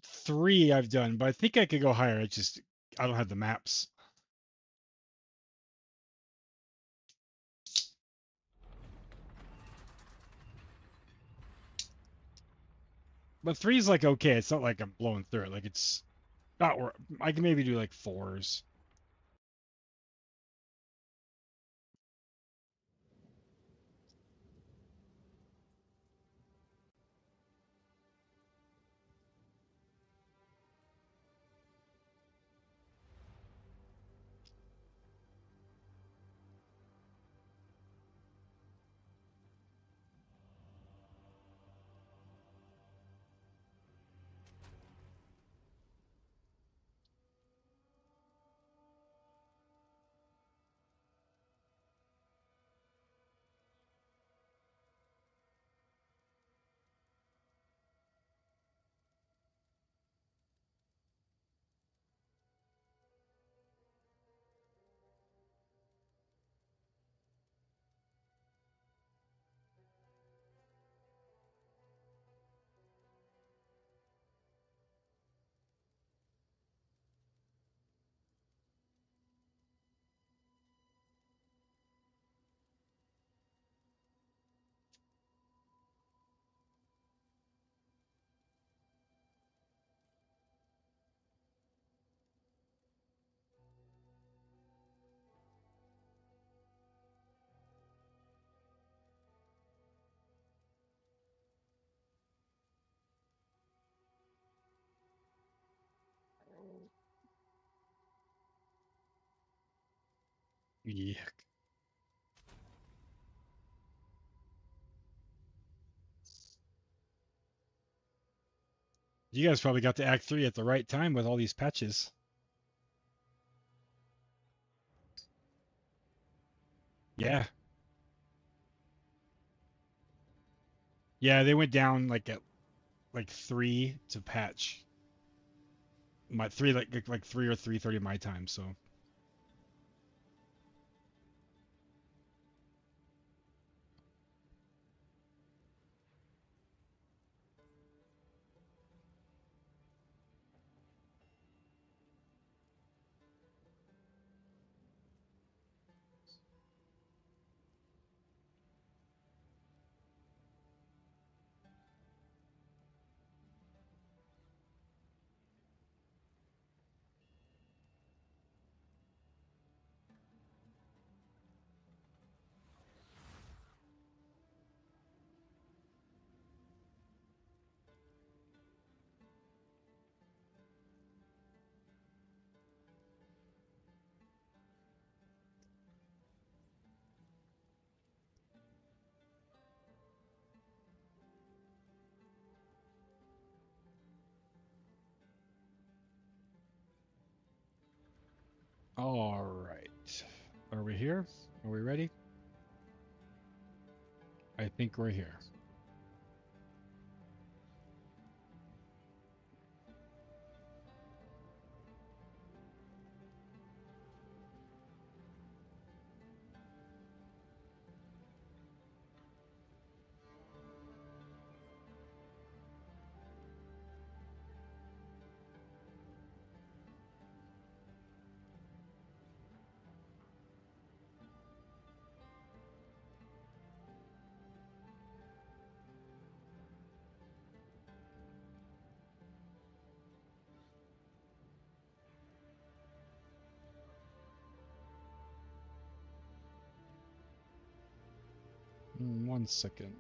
3 I've done, but I think I could go higher. I don't have the maps. But 3 is like okay. It's not like I'm blowing through it. Like it's not wor I can maybe do like 4s. Yeah. You guys probably got to Act 3 at the right time with all these patches. Yeah. Yeah, they went down like at like 3 to patch. My 3 like 3 or 3:30 my time, so all right. Are we here? Are we ready? I think we're here. One second.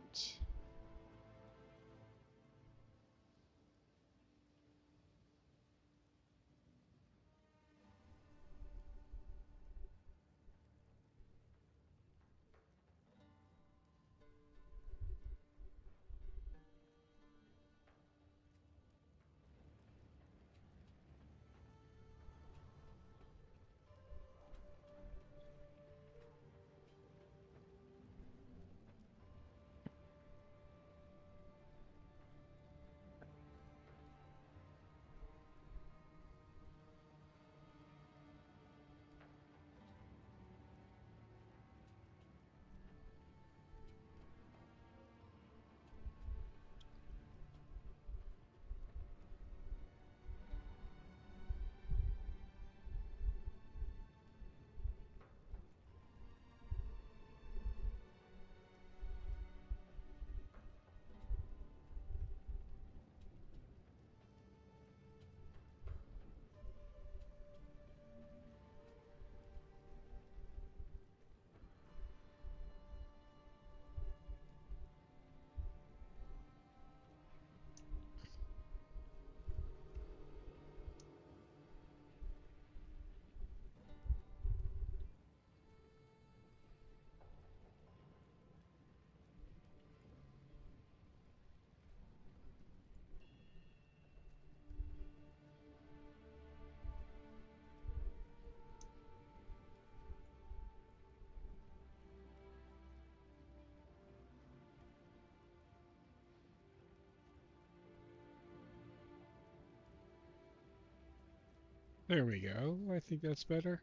There we go. I think that's better.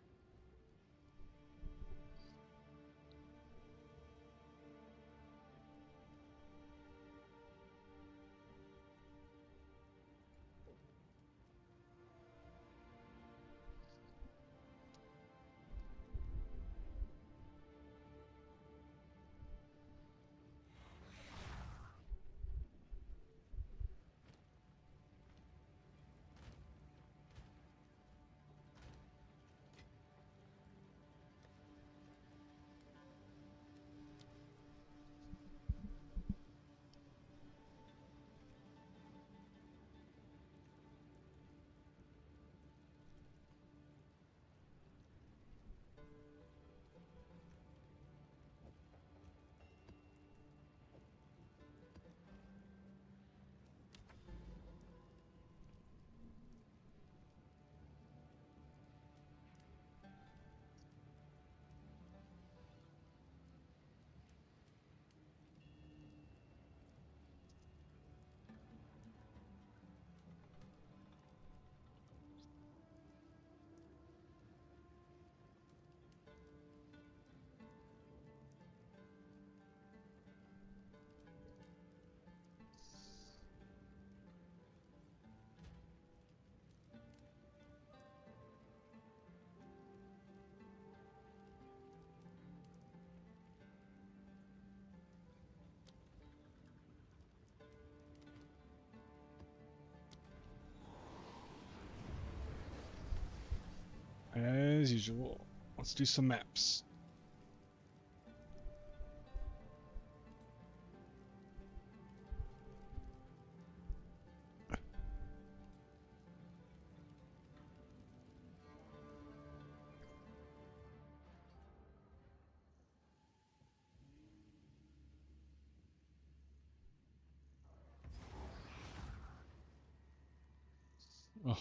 As usual. Let's do some maps. Oh,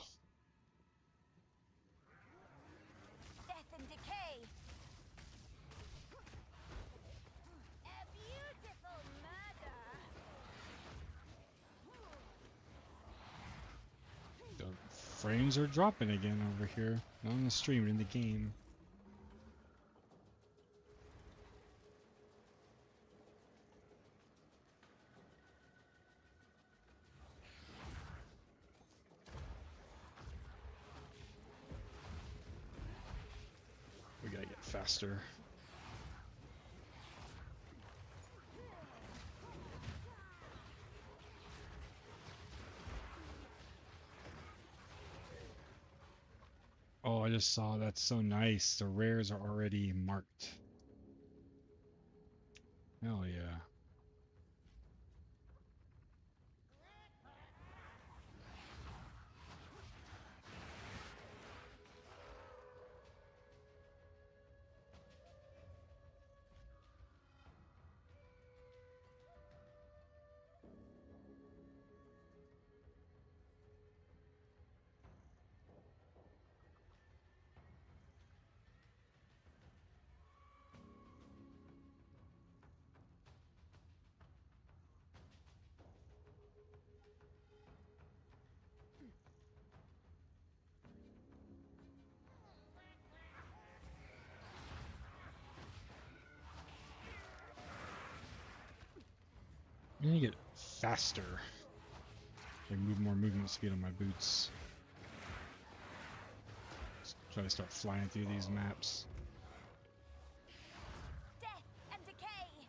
Death and decay. A beautiful murder. the frames are dropping again over here. Not on the stream, but in the game. We gotta get faster. Oh, I just saw that's so nice. The rares are already marked. Hell yeah. I need to get faster. Like move more movement speed on my boots. Let's try to start flying through these maps. Death and decay.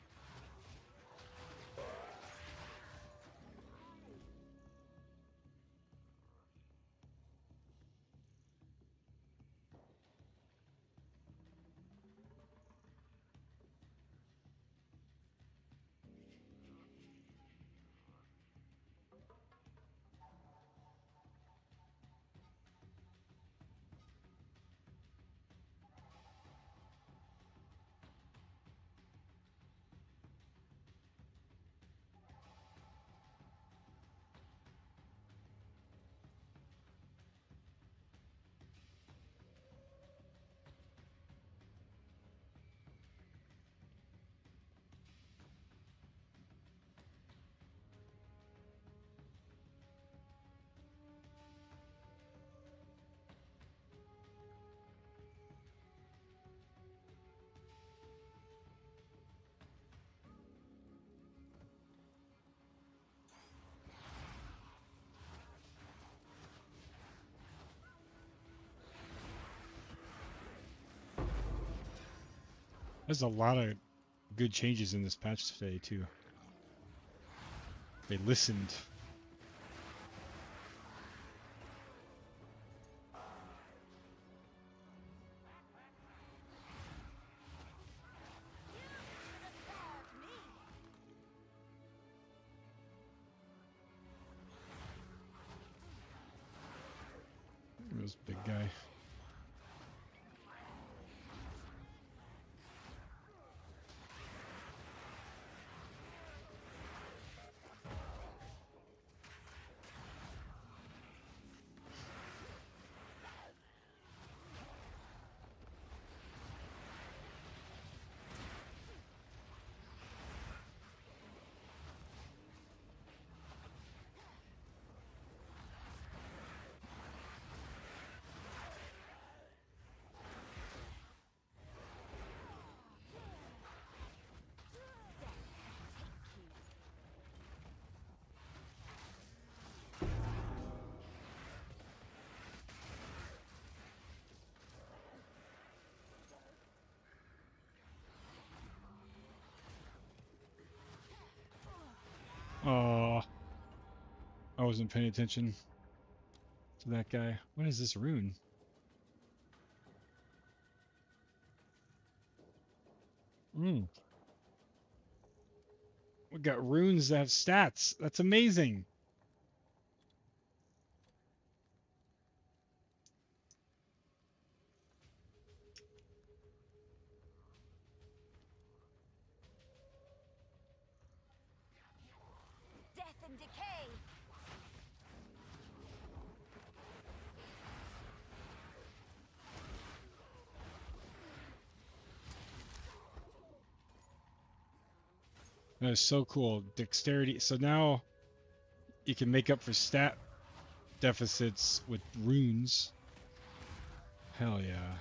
There's a lot of good changes in this patch today too. They listened. This big guy. Oh, I wasn't paying attention to that guy. What is this rune? Mm. We got runes that have stats. That's amazing. Death and decay. That is so cool. Dexterity. So now you can make up for stat deficits with runes. Hell yeah.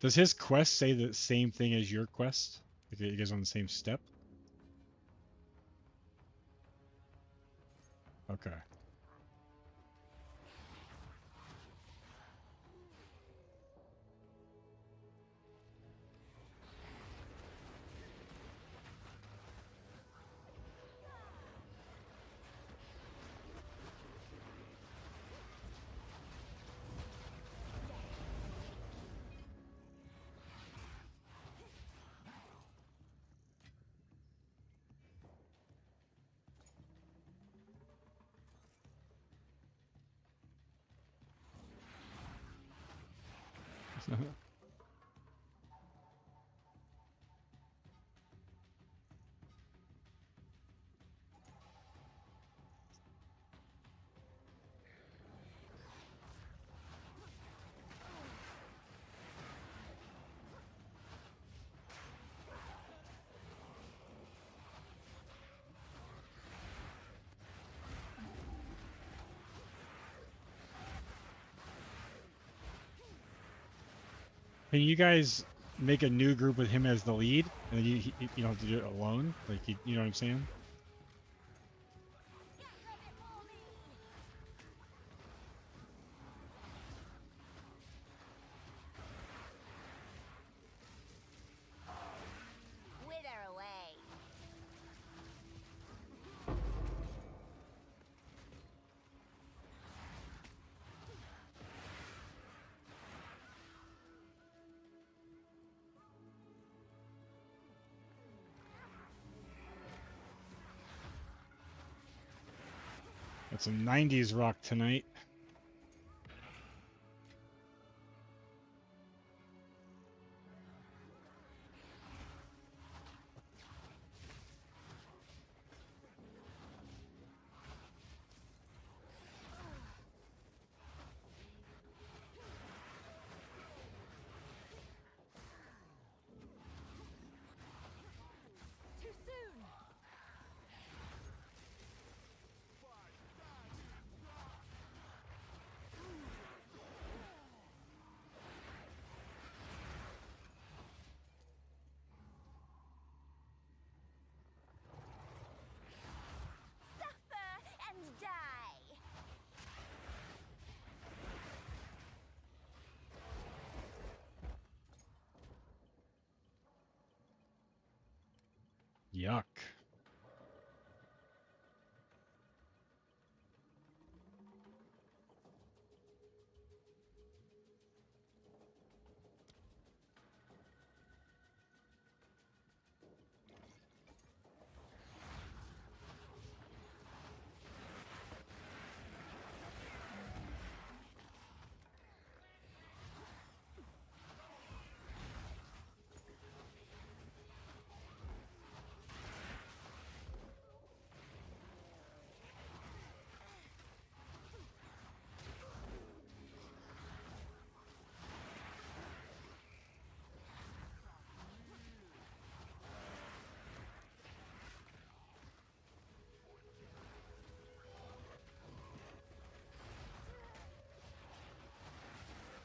Does his quest say the same thing as your quest? Like you guys on the same step? Okay. Can you guys make a new group with him as the lead, and then you don't have to do it alone? Like you know what I'm saying? Get ready for me. Wither away. Got some 90s rock tonight. Too soon. Yuck.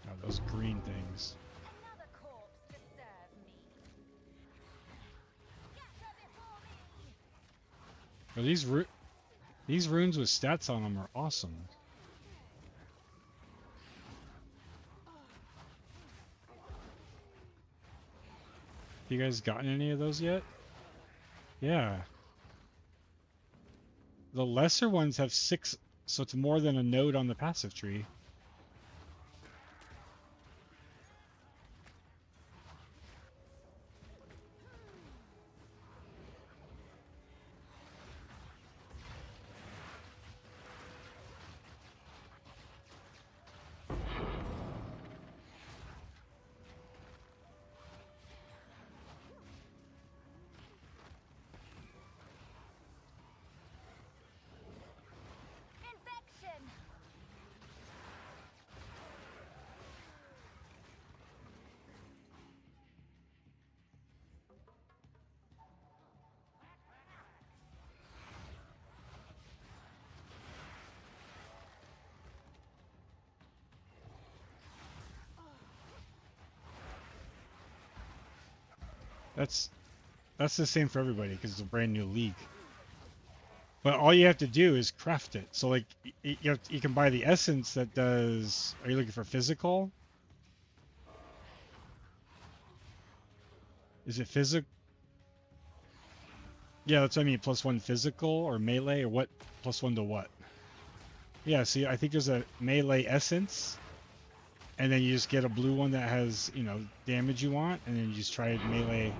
Oh, those green things. Another corpse to serve me. Scatter before me. But these runes with stats on them are awesome. You guys gotten any of those yet? Yeah. The lesser ones have 6, so it's more than a node on the passive tree. Infection. That's the same for everybody because it's a brand new league. But all you have to do is craft it. So like you can buy the essence that does. Are you looking for physical? Is it physical? Yeah, that's what I mean. +1 physical or melee or what? +1 to what? Yeah, see, I think there's a melee essence, and then you just get a blue one that has, you know, damage you want, and then you just try melee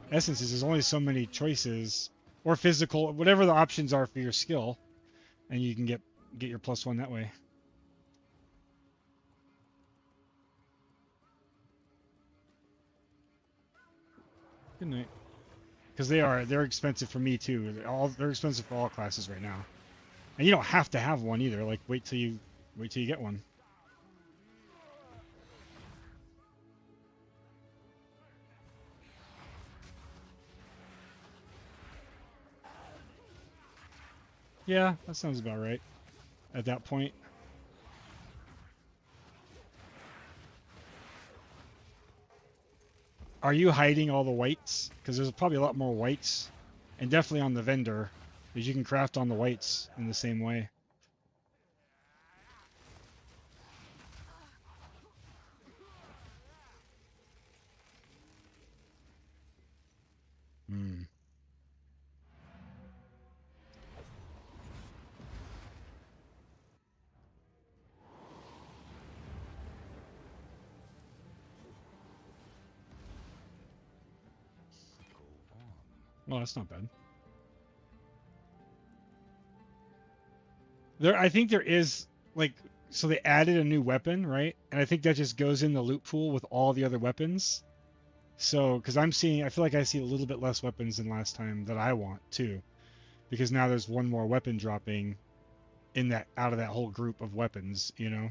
essences. There's only so many choices, or physical, whatever the options are for your skill, and you can get your +1 that way. Good night. Because they're expensive for me too. They're expensive for all classes right now, and you don't have to have one either. Like wait till you get one. Yeah, that sounds about right. At that point. Are you hiding all the whites? Because there's probably a lot more whites, and definitely on the vendor, because you can craft on the whites in the same way. Hmm. Well, that's not bad. I think there is like, so they added a new weapon, right? And I think that just goes in the loot pool with all the other weapons. So, because I feel like I see a little bit less weapons than last time that I want too, because now there's one more weapon dropping in that out of that whole group of weapons, you know.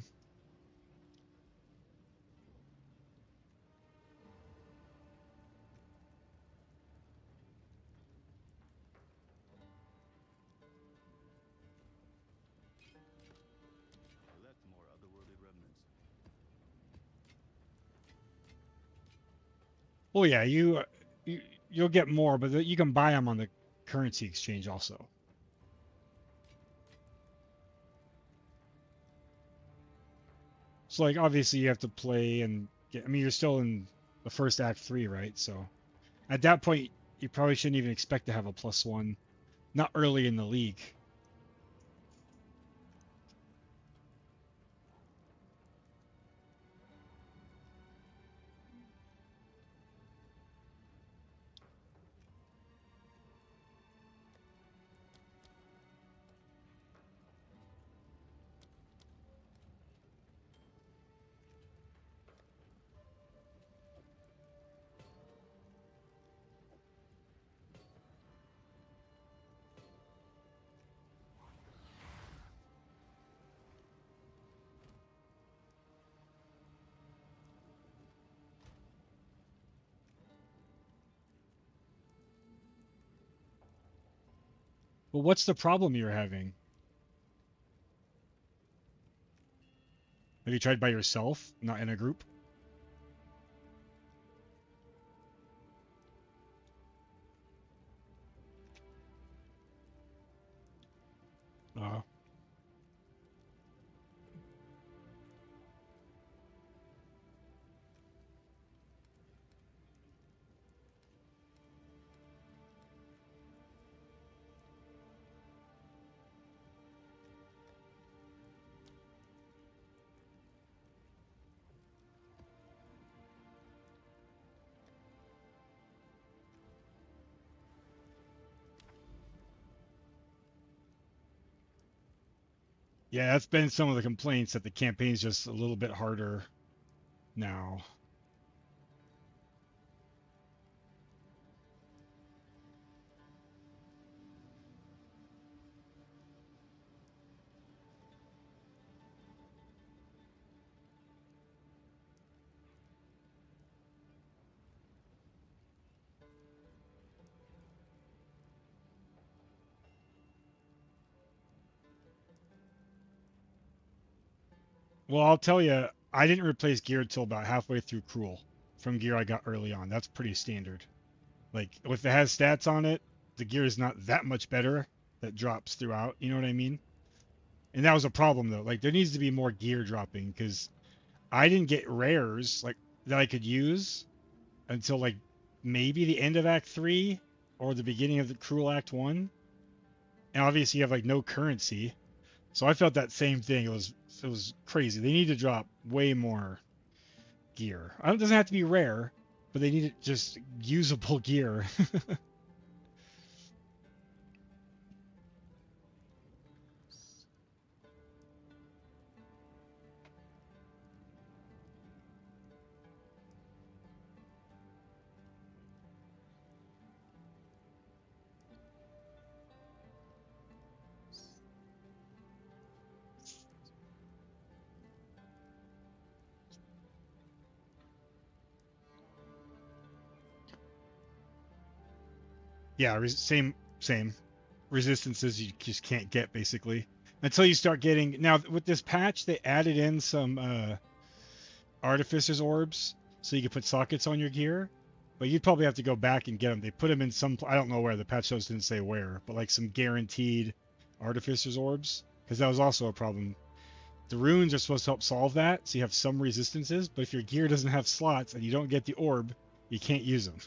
Left more otherworldly remnants. Well, yeah, you'll get more, but you can buy them on the currency exchange also. So like obviously you have to play and get. I mean, you're still in the first act 3, right? So at that point, you probably shouldn't even expect to have a +1. Not early in the league. Well, what's the problem you're having? Have you tried by yourself, not in a group? Uh, yeah, that's been some of the complaints that the campaign's just a little bit harder now. Well, I'll tell you, I didn't replace gear until about halfway through Cruel from gear I got early on. That's pretty standard. Like, if it has stats on it, the gear is not that much better that drops throughout. You know what I mean? And that was a problem, though. Like, there needs to be more gear dropping because I didn't get rares like that I could use until like maybe the end of Act 3 or the beginning of the Cruel Act 1. And obviously, you have like no currency. So I felt that same thing. It was crazy. They need to drop way more gear. It doesn't have to be rare, but they need just usable gear. Yeah, same resistances you just can't get basically until you start getting. Now with this patch, they added in some artificer's orbs so you can put sockets on your gear, but you'd probably have to go back and get them. They put them in some, I don't know where, the patch notes didn't say where, but like some guaranteed artificer's orbs, because that was also a problem. The runes are supposed to help solve that, so you have some resistances, but if your gear doesn't have slots and you don't get the orb, you can't use them.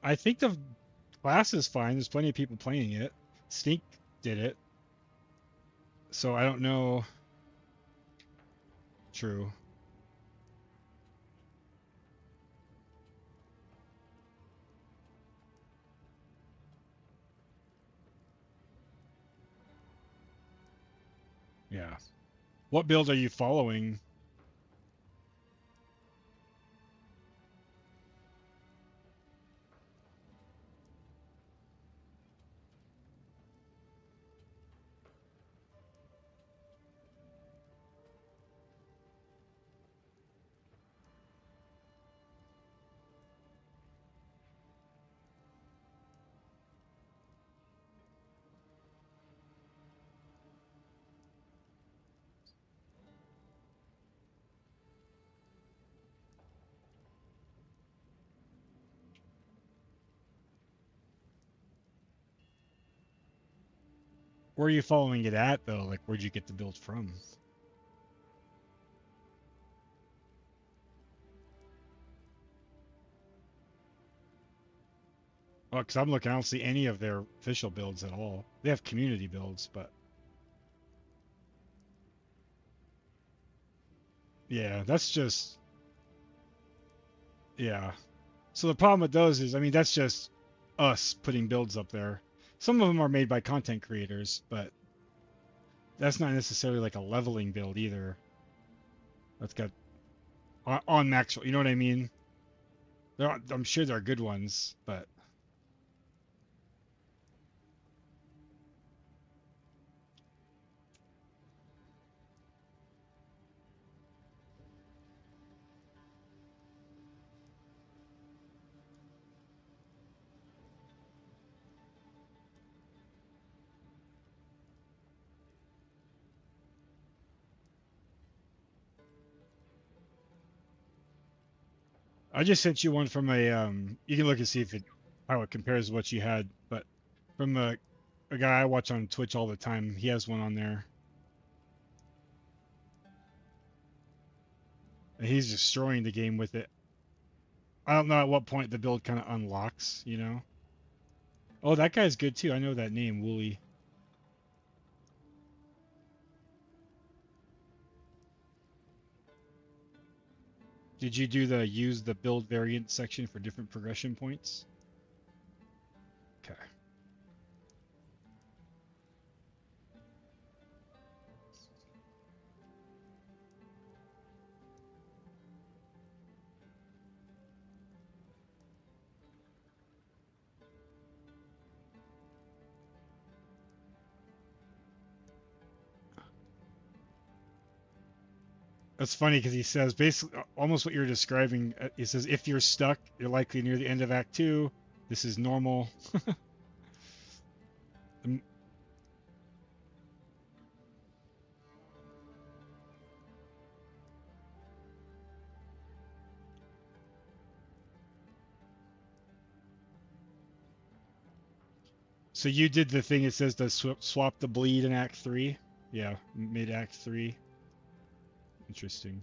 I think the class is fine. There's plenty of people playing it. Stink did it, so I don't know. True. Yeah. What build are you following? Where are you following it at though? Like, where'd you get the build from? Well, because I'm looking, I don't see any of their official builds at all. They have community builds, but yeah, that's just yeah. So the problem with those is, I mean, that's just us putting builds up there. Some of them are made by content creators, but that's not necessarily like a leveling build either. That's got on Maxwell. You know what I mean? I'm sure there are good ones, but I just sent you one from a you can look and see if it how it compares to what you had, but from a guy I watch on Twitch all the time. He has one on there. And he's destroying the game with it. I don't know at what point the build kind of unlocks, you know? Oh, that guy's good too. I know that name, Wooly. Did you do the use the build variant section for different progression points? Okay. That's funny because he says basically almost what you're describing. He says if you're stuck, you're likely near the end of Act 2. This is normal. Um, So you did the thing it says to swap the bleed in Act 3? Yeah, mid Act 3. Interesting.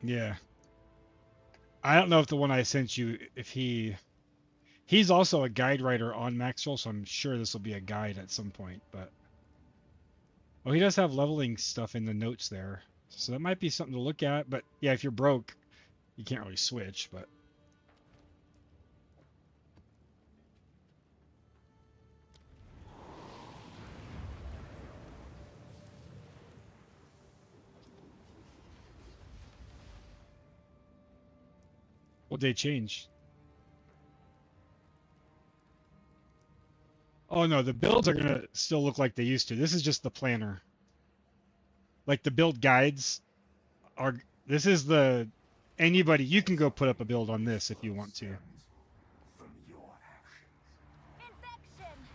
Yeah. I don't know if the one I sent you, if he's also a guide writer on Maxwell, so I'm sure this will be a guide at some point, but oh, he does have leveling stuff in the notes there. So that might be something to look at, but yeah, if you're broke, you can't really switch, but what they change? Oh no, the builds are gonna still look like they used to. This is just the planner. Like the build guides are, this is the, anybody, you can go put up a build on this if you want to. Infection!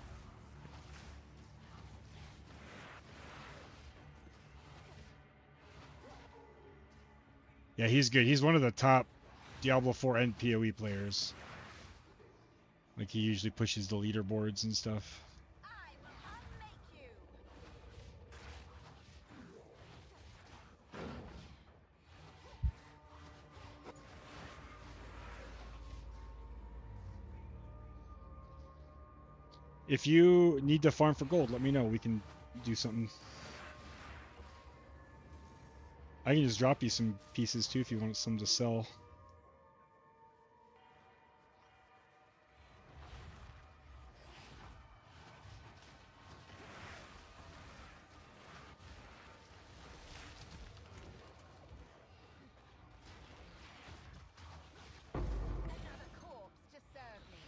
Yeah, he's good. He's one of the top Diablo 4 and PoE players. Like he usually pushes the leaderboards and stuff. I will unmake you! If you need to farm for gold, let me know. We can do something. I can just drop you some pieces too if you want some to sell. Another corpse to serve me.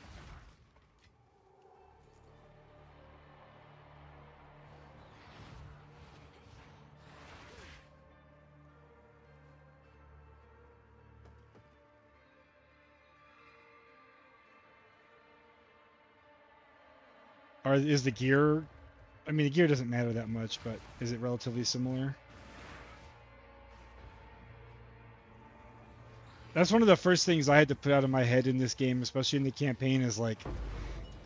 Or is the gear, I mean the gear doesn't matter that much, but is it relatively similar? That's one of the first things I had to put out of my head in this game, especially in the campaign, is like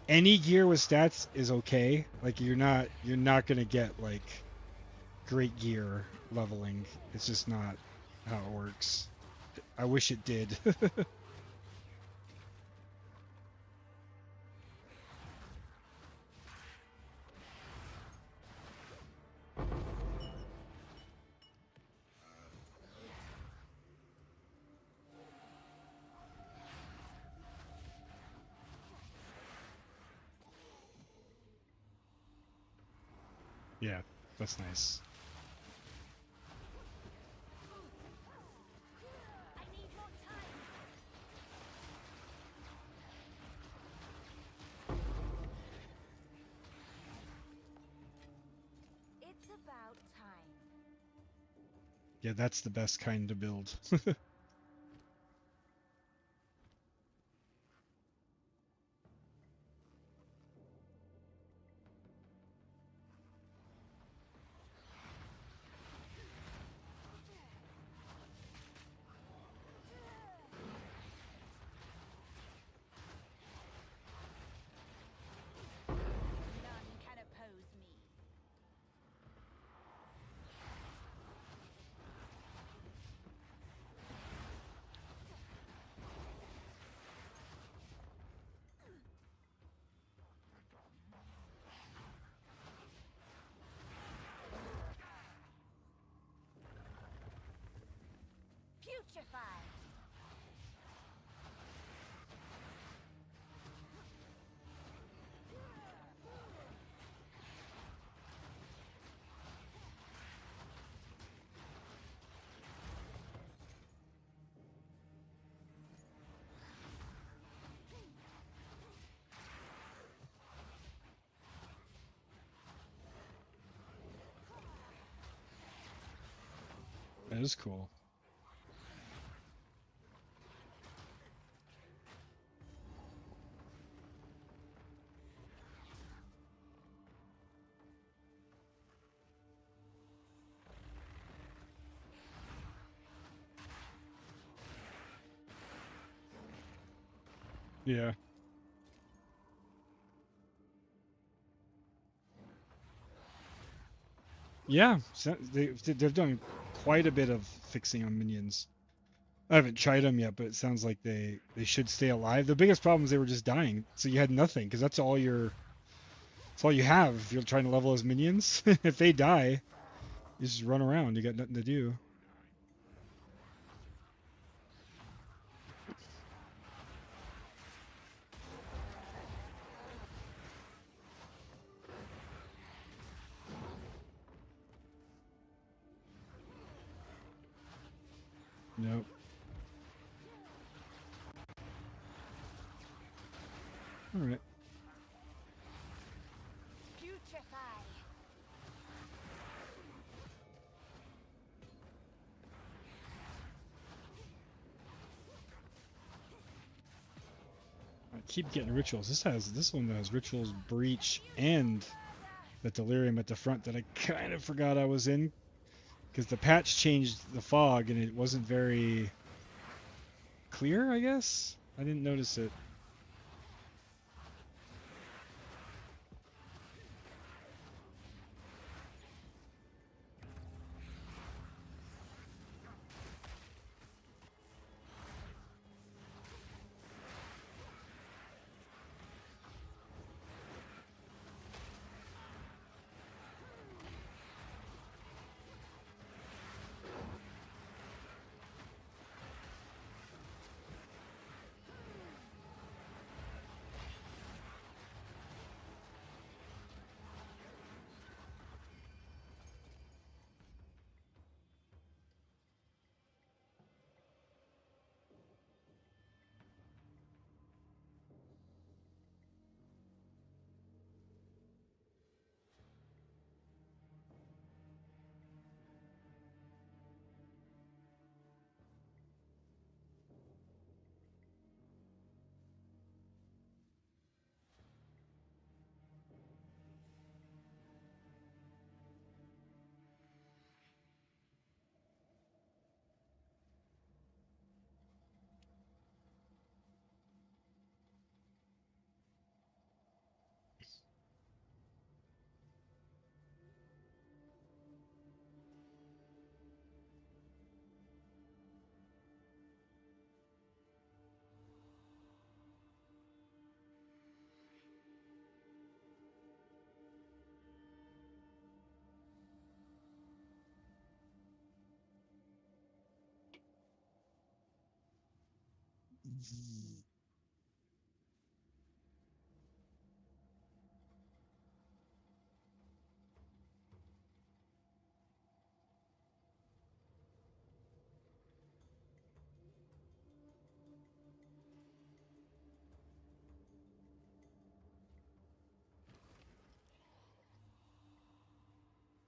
any gear with stats is okay. Like you're not gonna get like great gear leveling. It's just not how it works. I wish it did. Yeah, that's nice. I need more time. It's about time. Yeah, that's the best kind to build. None can oppose me. Putrefy. That is cool. Yeah. Yeah, so they've done quite a bit of fixing on minions. I haven't tried them yet, but it sounds like they should stay alive. The biggest problem is they were just dying, so you had nothing because that's all you have if you're trying to level as minions. If they die, you just run around. You got nothing to do. Nope. All right. Putrefy. I keep getting rituals. This one has rituals, breach, and the delirium at the front that I kind of forgot I was in because the patch changed the fog and it wasn't very clear. I guess I didn't notice it.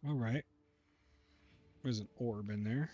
All right. There's an orb in there.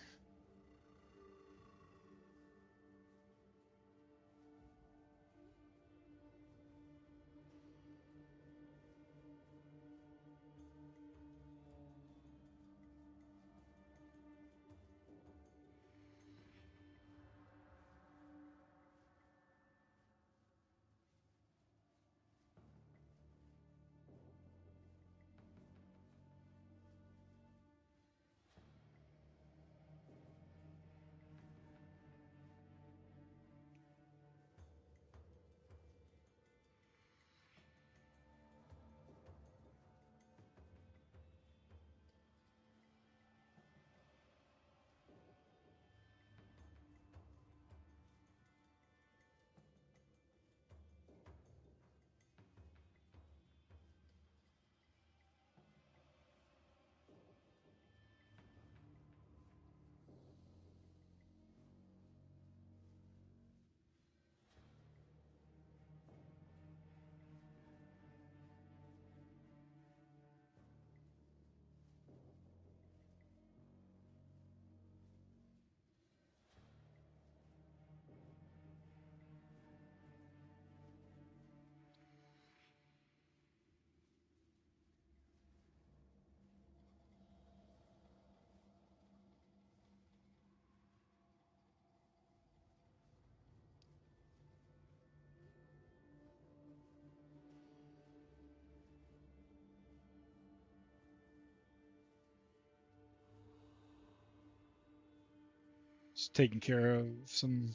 Just taking care of some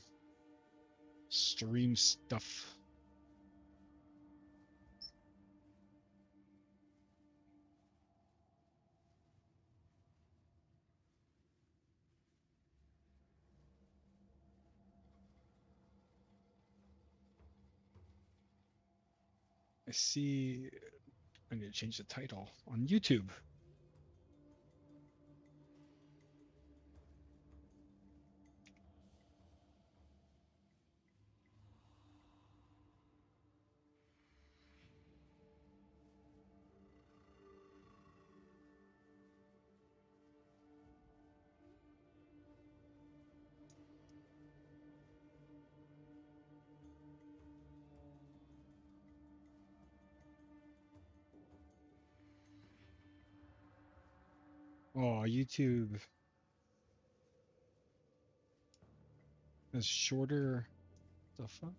stream stuff. I see. I need to change the title on YouTube. Oh, YouTube is shorter. The fuck?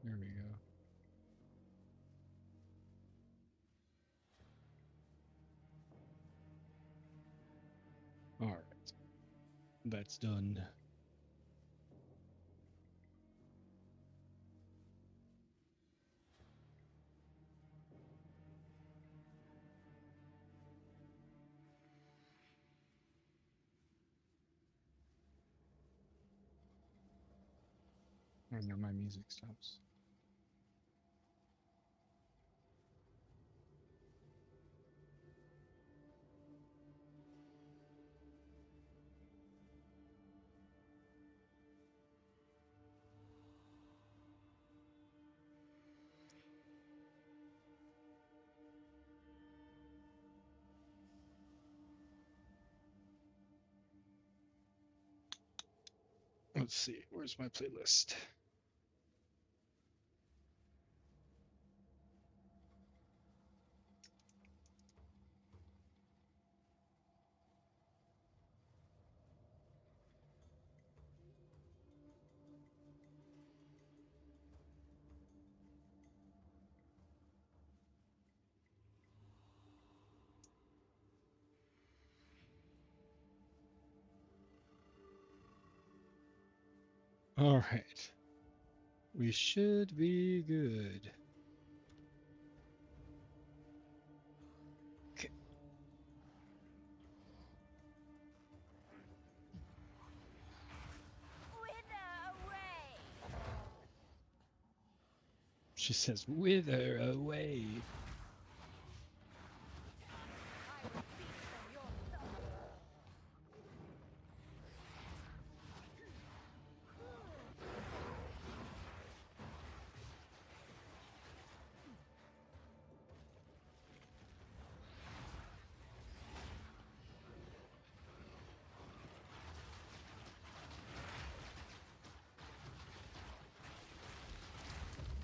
There we go. All right, that's done. And now my music stops. Let's see. Where's my playlist? Alright. We should be good. Okay. Wither away! She says, wither away. I will feast on your soul.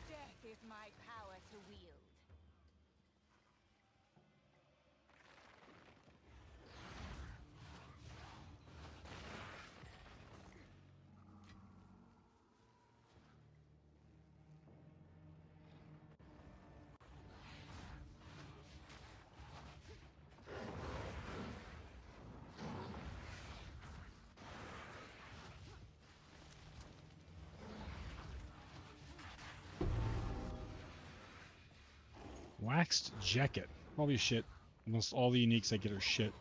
Death is my power to wield. Waxed jacket. Probably shit. Almost all the uniques I get are shit.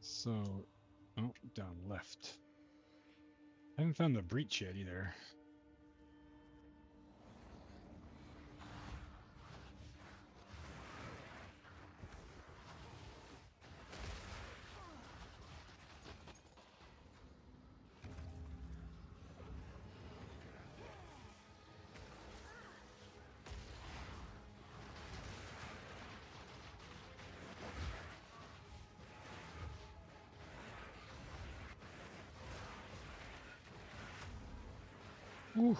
So, oh, down left. I haven't found the breach yet either. Ooh,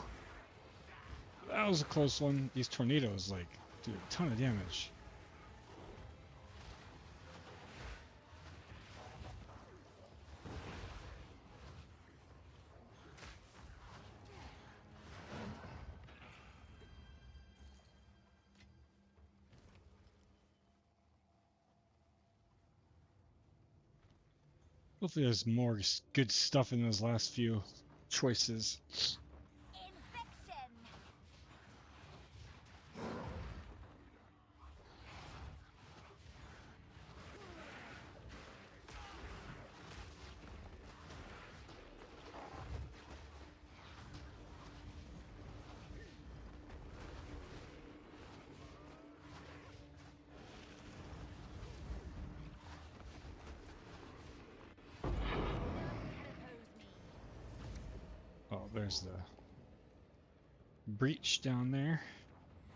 that was a close one. These tornadoes, like, do a ton of damage. Hopefully there's more good stuff in those last few choices. Infection! None can oppose me. Oh, there's the breach down there.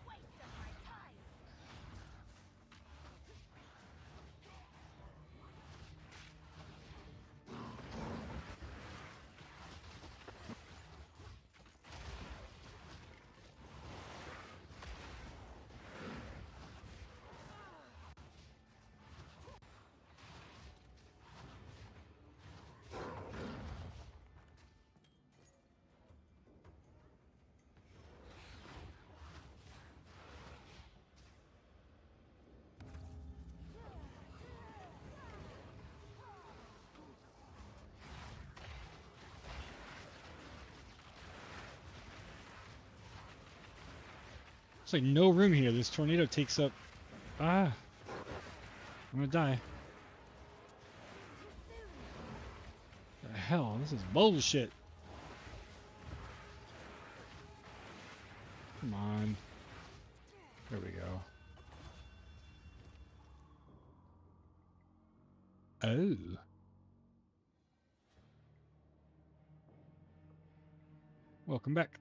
Waste of my time! There's like no room here. This tornado takes up. Ah, I'm gonna die. The hell, this is bullshit. Come on. There we go. Oh. Welcome back.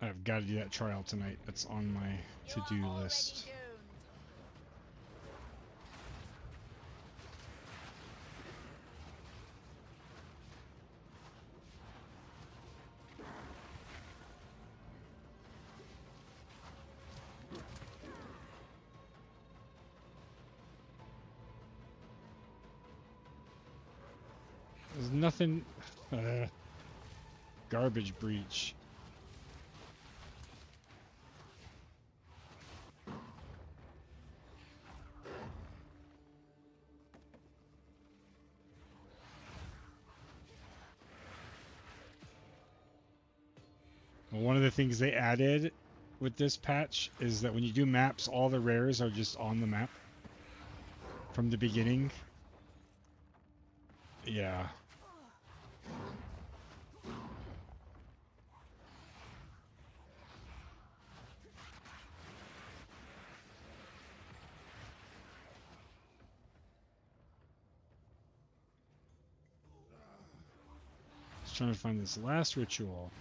I've got to do that trial tonight. That's on my to-do You're already list. doomed. There's nothing. Uh, Garbage breach. Well, one of the things they added with this patch is that when you do maps, all the rares are just on the map from the beginning. Yeah. Just trying to find this last ritual.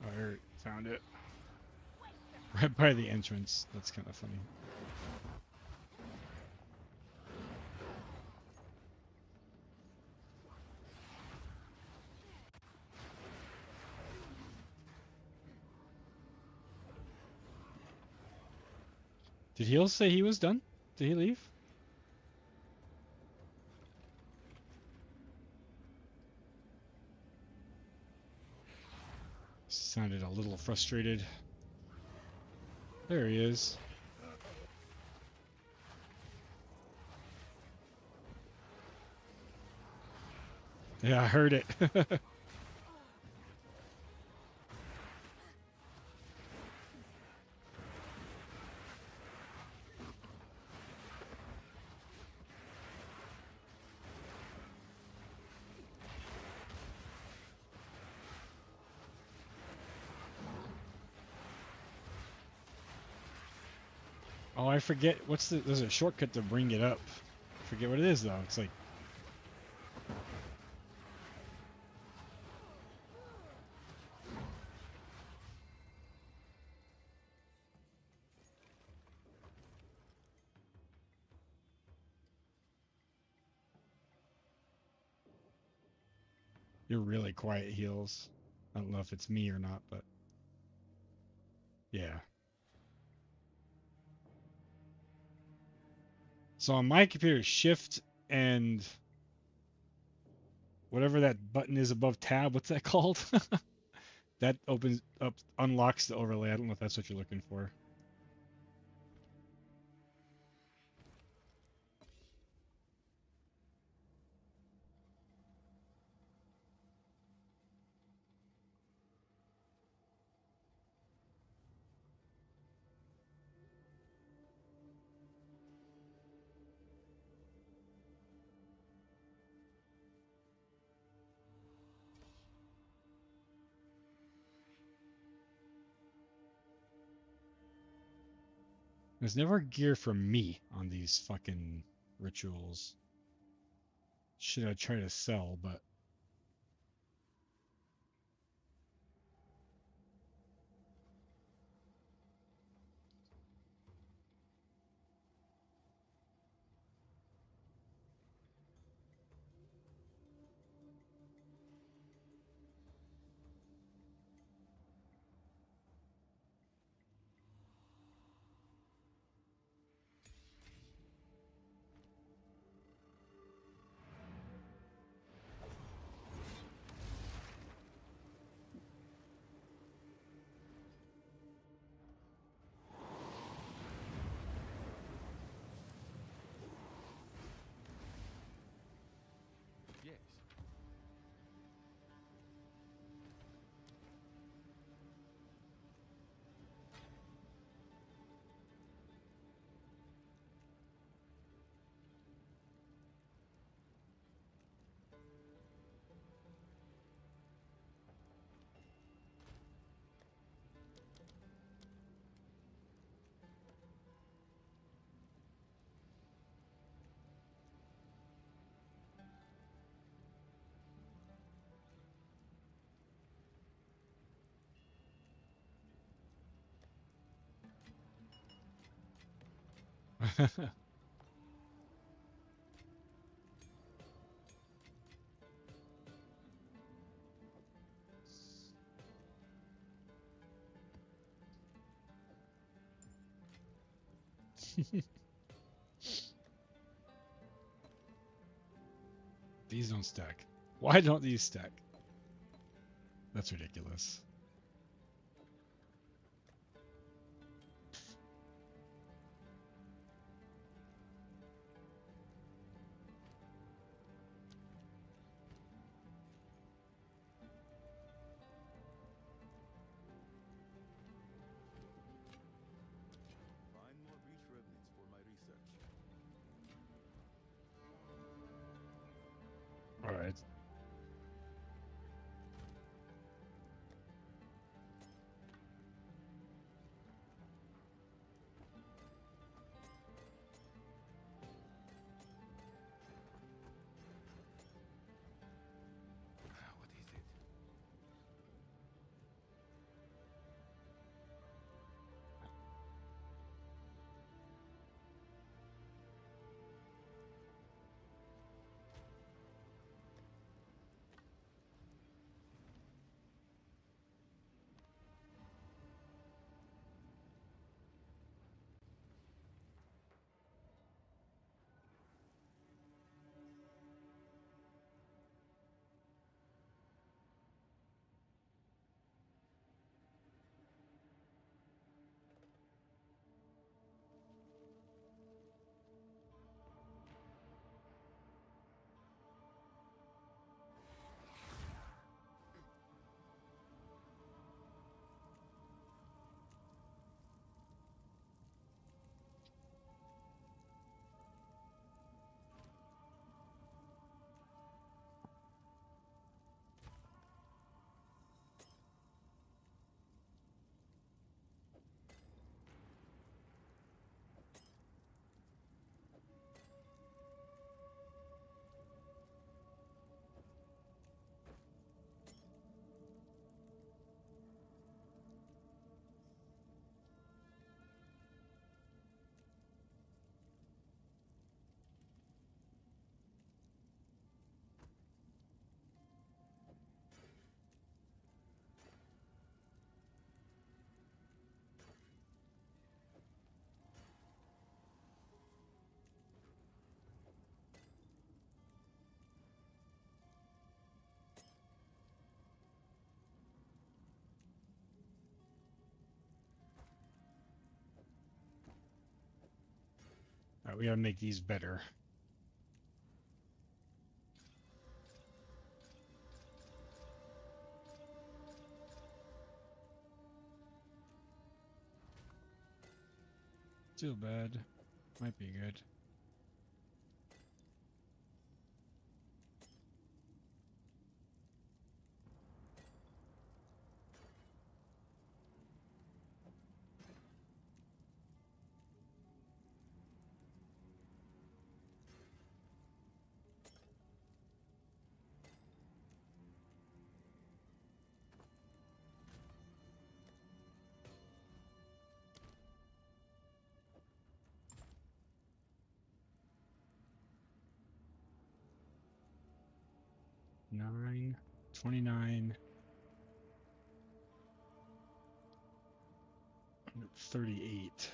Oh, I found it. Right by the entrance. That's kind of funny. Did Heal say he was done? Did he leave? Sounded a little frustrated. There he is. Yeah, I heard it. Oh, I forget. There's a shortcut to bring it up. I forget what it is though. It's like, you're really quiet, Heals. I don't know if it's me or not, but yeah. So on my computer, Shift and whatever that button is above tab, what's that called? That opens up, unlocks the overlay. I don't know if that's what you're looking for. There's never gear for me on these fucking rituals. Should I try to sell, but These don't stack. Why don't these stack? That's ridiculous. Find more breach revenants for my research. All right. What is it? All right, we gotta make these better. Too bad. Might be good. Nine, 29, 38.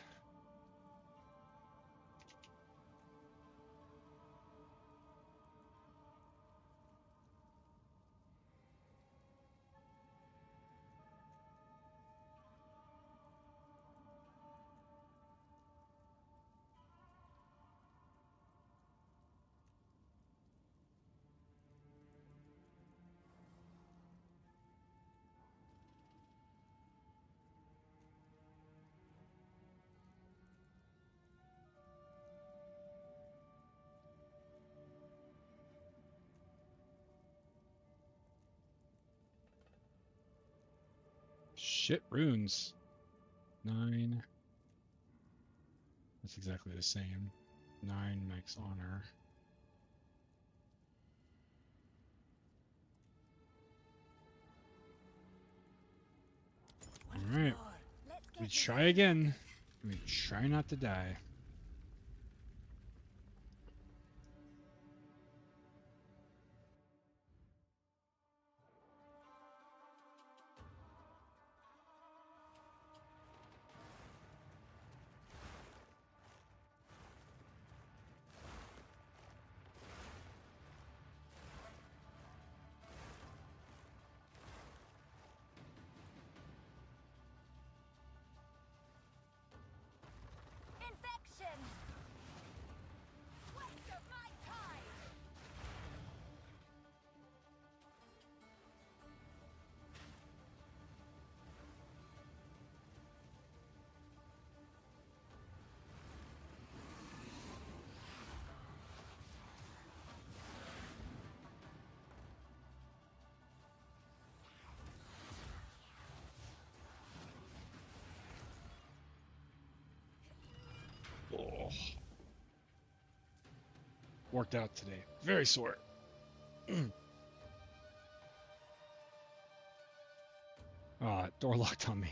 Shit, runes. 9. That's exactly the same. 9 max honor. Alright. Let's We get try again. We try not to die. Oh, worked out today. Very sore. Ah, door locked on me.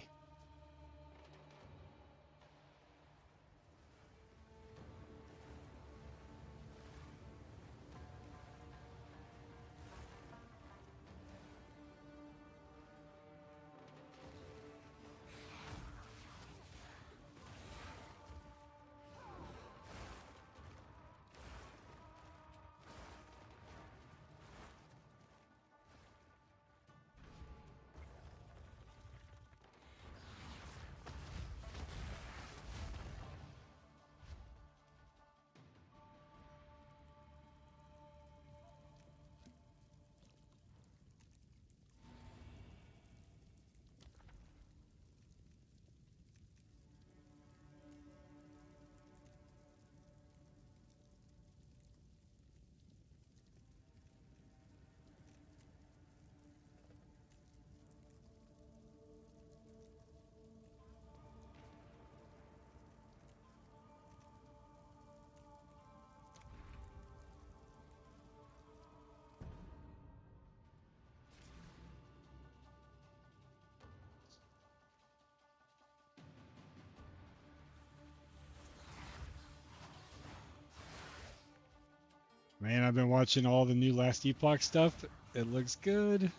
Man, I've been watching all the new Last Epoch stuff. It looks good.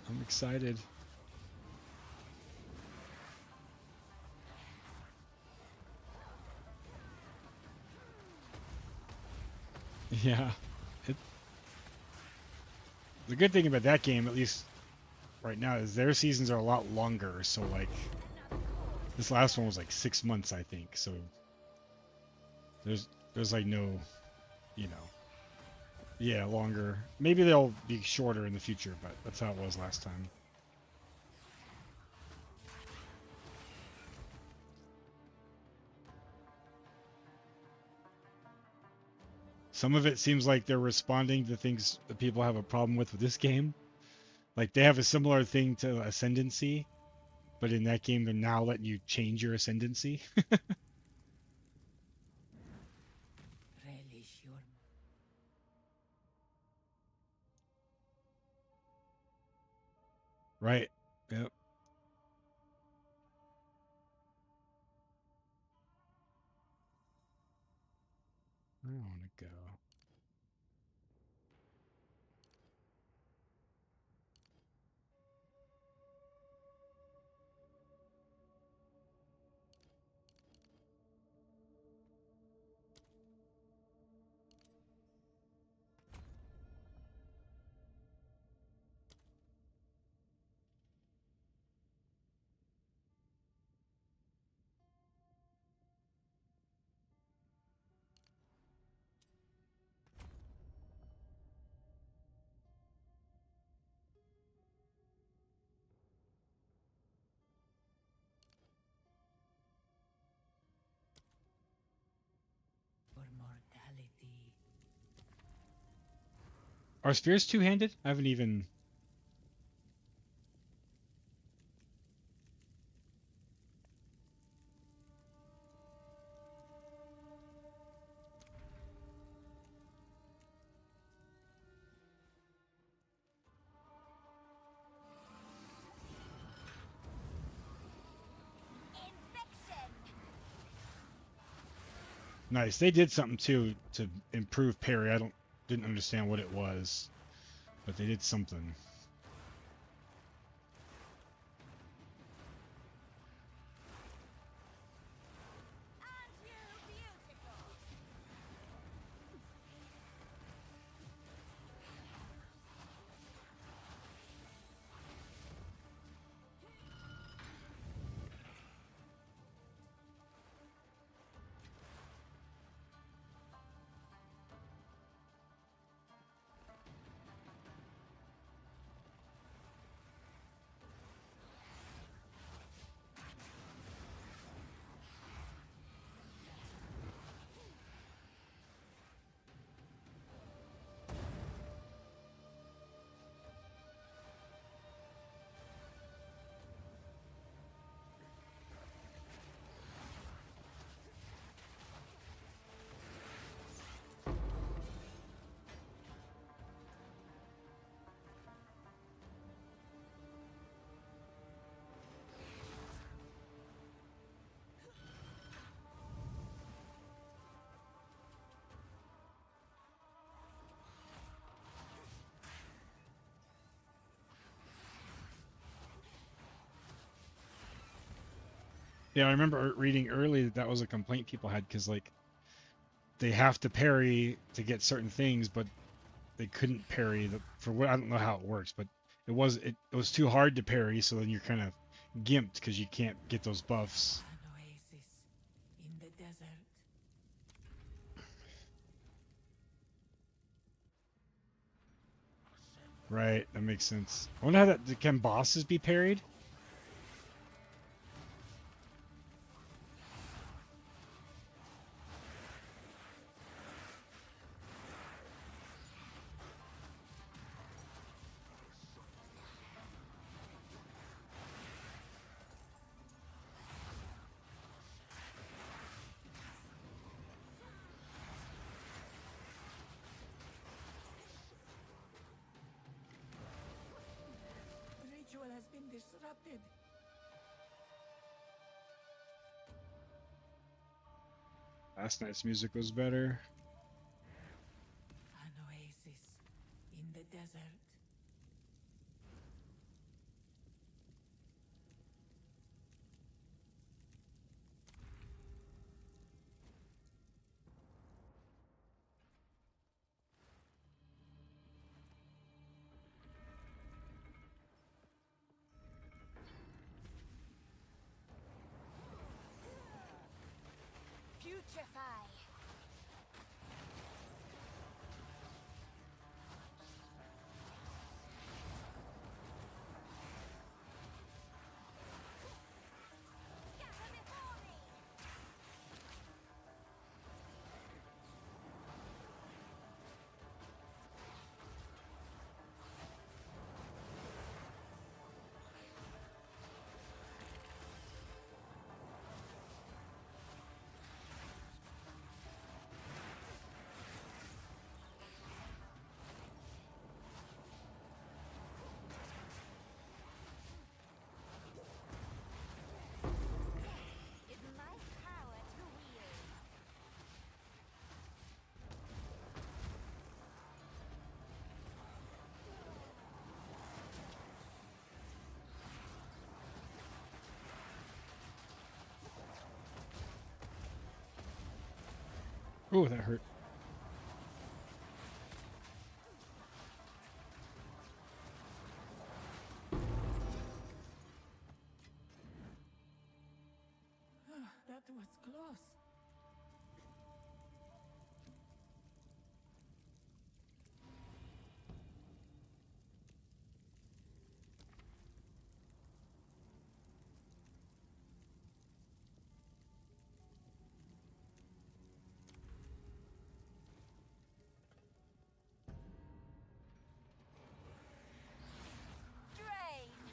I'm excited. Yeah. It, the good thing about that game, at least right now, is their seasons are a lot longer. So, like, this last one was like 6 months, I think. So there's like no, you know, yeah, longer. Maybe they'll be shorter in the future, but that's how it was last time. Some of it seems like they're responding to things that people have a problem with this game. Like they have a similar thing to Ascendancy, but in that game they're now letting you change your Ascendancy. Relish your Right. Yep. I don't want to go. mortality. Are spears two-handed? I haven't even. Infection. Nice. They did something too to improve parry. Didn't understand what it was, but they did something. Aren't you beautiful? Yeah, I remember reading early that that was a complaint people had because like they have to parry to get certain things, but they couldn't parry the for what I don't know how it works, but it was too hard to parry, so then you're kind of gimped because you can't get those buffs. An oasis in the desert. Right, that makes sense. I wonder how that can bosses be parried? The ritual has been disrupted. Last night's music was better. An oasis in the desert. Putrefy. Scatter before me. Is my power to wield. Oh, that hurt. That was close. Drain.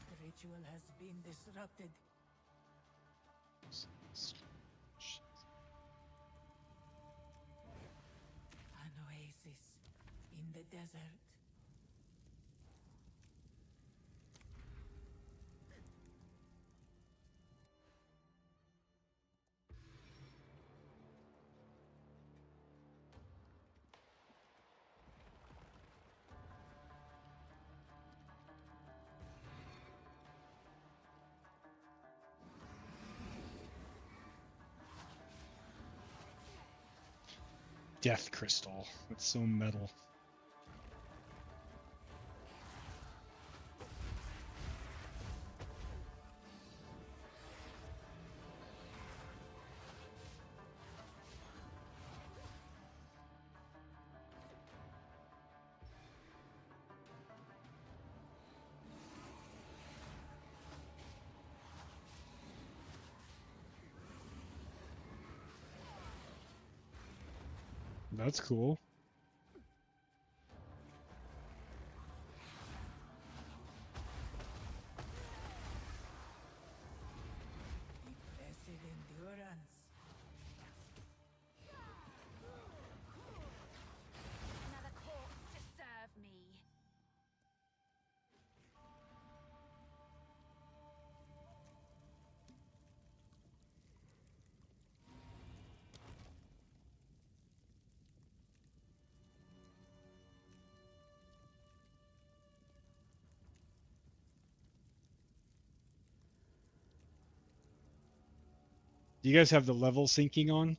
The ritual has been disrupted. An oasis in the desert. Death crystal. That's so metal. That's cool. Impressive endurance. Do you guys have the level syncing on?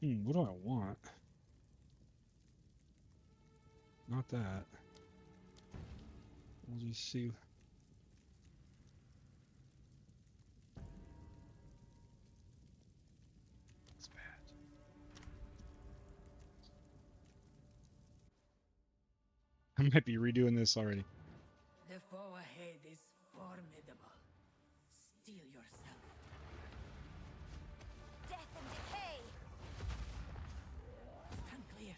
What do I want? Not that. We'll just see. It's bad. I might be redoing this already. The foe ahead is formidable. Steel yourself. Death and decay. Stand clear.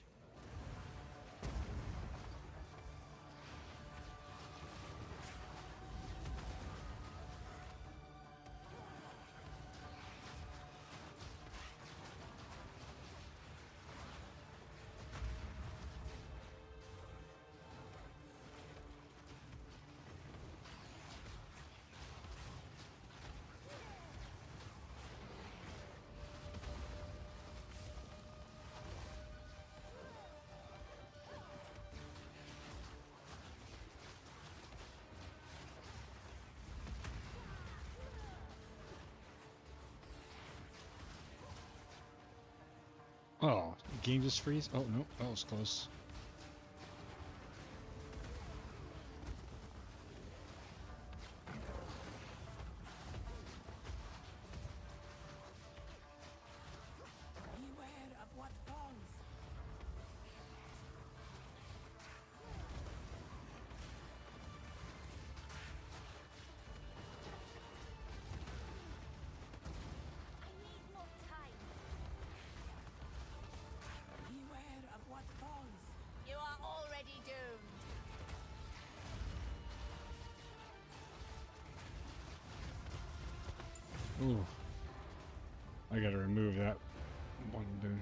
Oh, the game just freeze? Oh, no, that was close. Beware of what falls. I need more time. Beware of what falls. You are already doomed. Ooh. I gotta remove that one dude.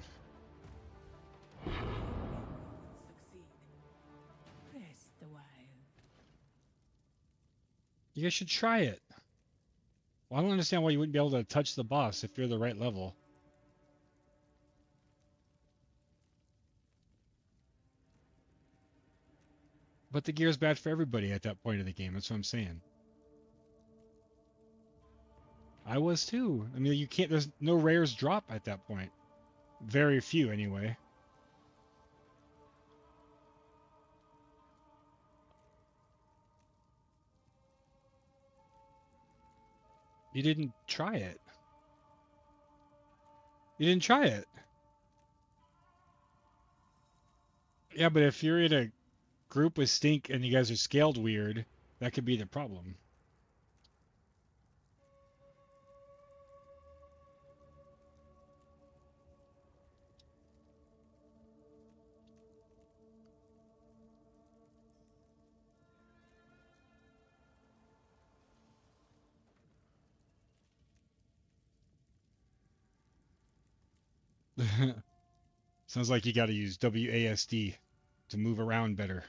Succeed. Rest a while. You guys should try it. Well, I don't understand why you wouldn't be able to touch the boss if you're the right level. But the gear's bad for everybody at that point of the game. That's what I'm saying. I was too. I mean, you can't. There's no rares drop at that point. Very few, anyway. You didn't try it. You didn't try it. Yeah, but if you're in a group with Stink and you guys are scaled weird, that could be the problem. Sounds like you got to use WASD to move around better.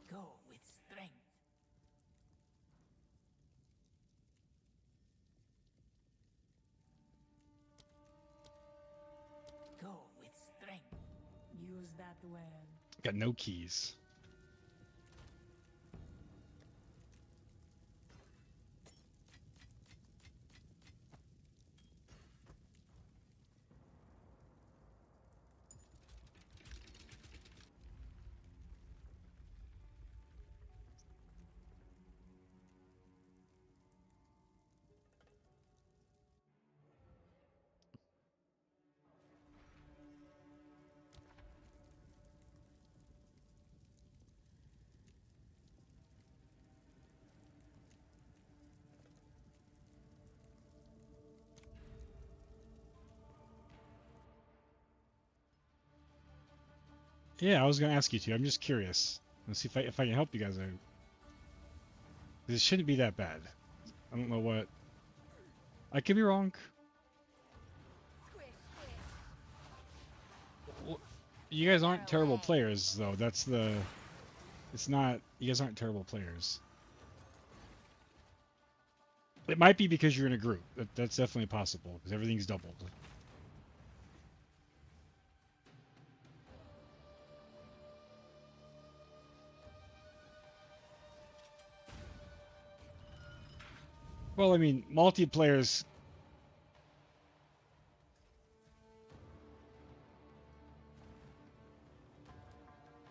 Go with strength. Go with strength. Use that well. Got no keys. Yeah, I was gonna ask you to. I'm just curious. Let's see if I can help you guys out. This shouldn't be that bad. I don't know what. I could be wrong. Squish, squish. Well, you guys aren't terrible players, though. That's the. It's not. You guys aren't terrible players. It might be because you're in a group. That's definitely possible because everything's doubled. Well, I mean, multiplayers.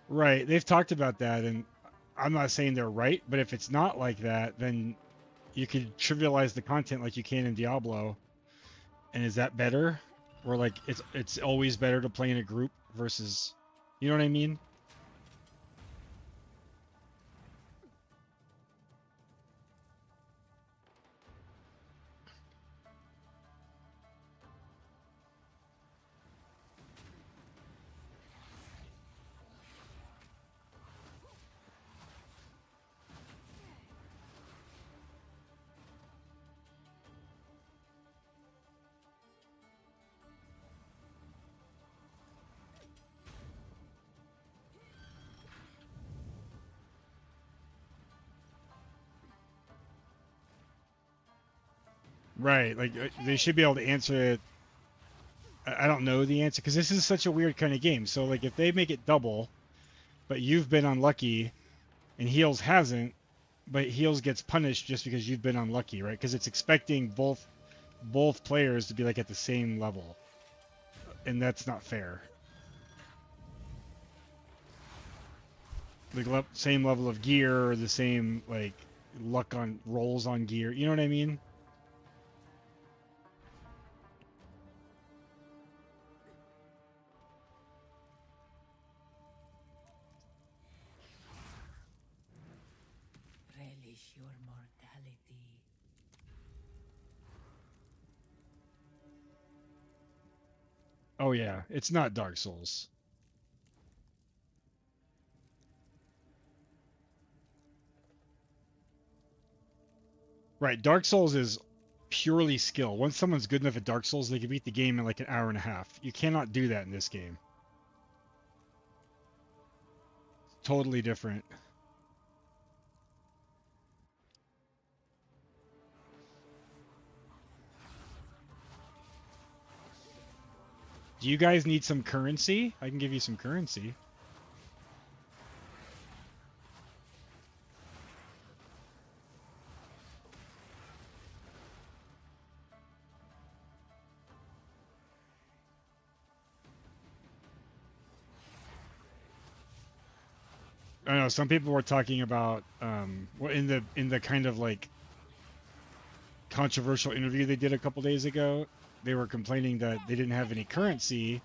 Right, they've talked about that, and I'm not saying they're right, but if it's not like that, then you could trivialize the content like you can in Diablo. And is that better? Or like it's always better to play in a group versus, you know what I mean? Right, like they should be able to answer it. I don't know the answer because this is such a weird kind of game. So like if they make it double, but you've been unlucky and Heels hasn't, but Heels gets punished just because you've been unlucky, right? Because it's expecting both players to be like at the same level, and that's not fair. Like same level of gear or the same like luck on rolls on gear. You know what I mean? Relish your mortality. Oh yeah, it's not Dark Souls. Right, Dark Souls is purely skill. Once someone's good enough at Dark Souls, they can beat the game in like an hour and a half. You cannot do that in this game. Totally different. Do you guys need some currency? I can give you some currency. I know some people were talking about well, in the kind of like controversial interview they did a couple days ago, they were complaining that they didn't have any currency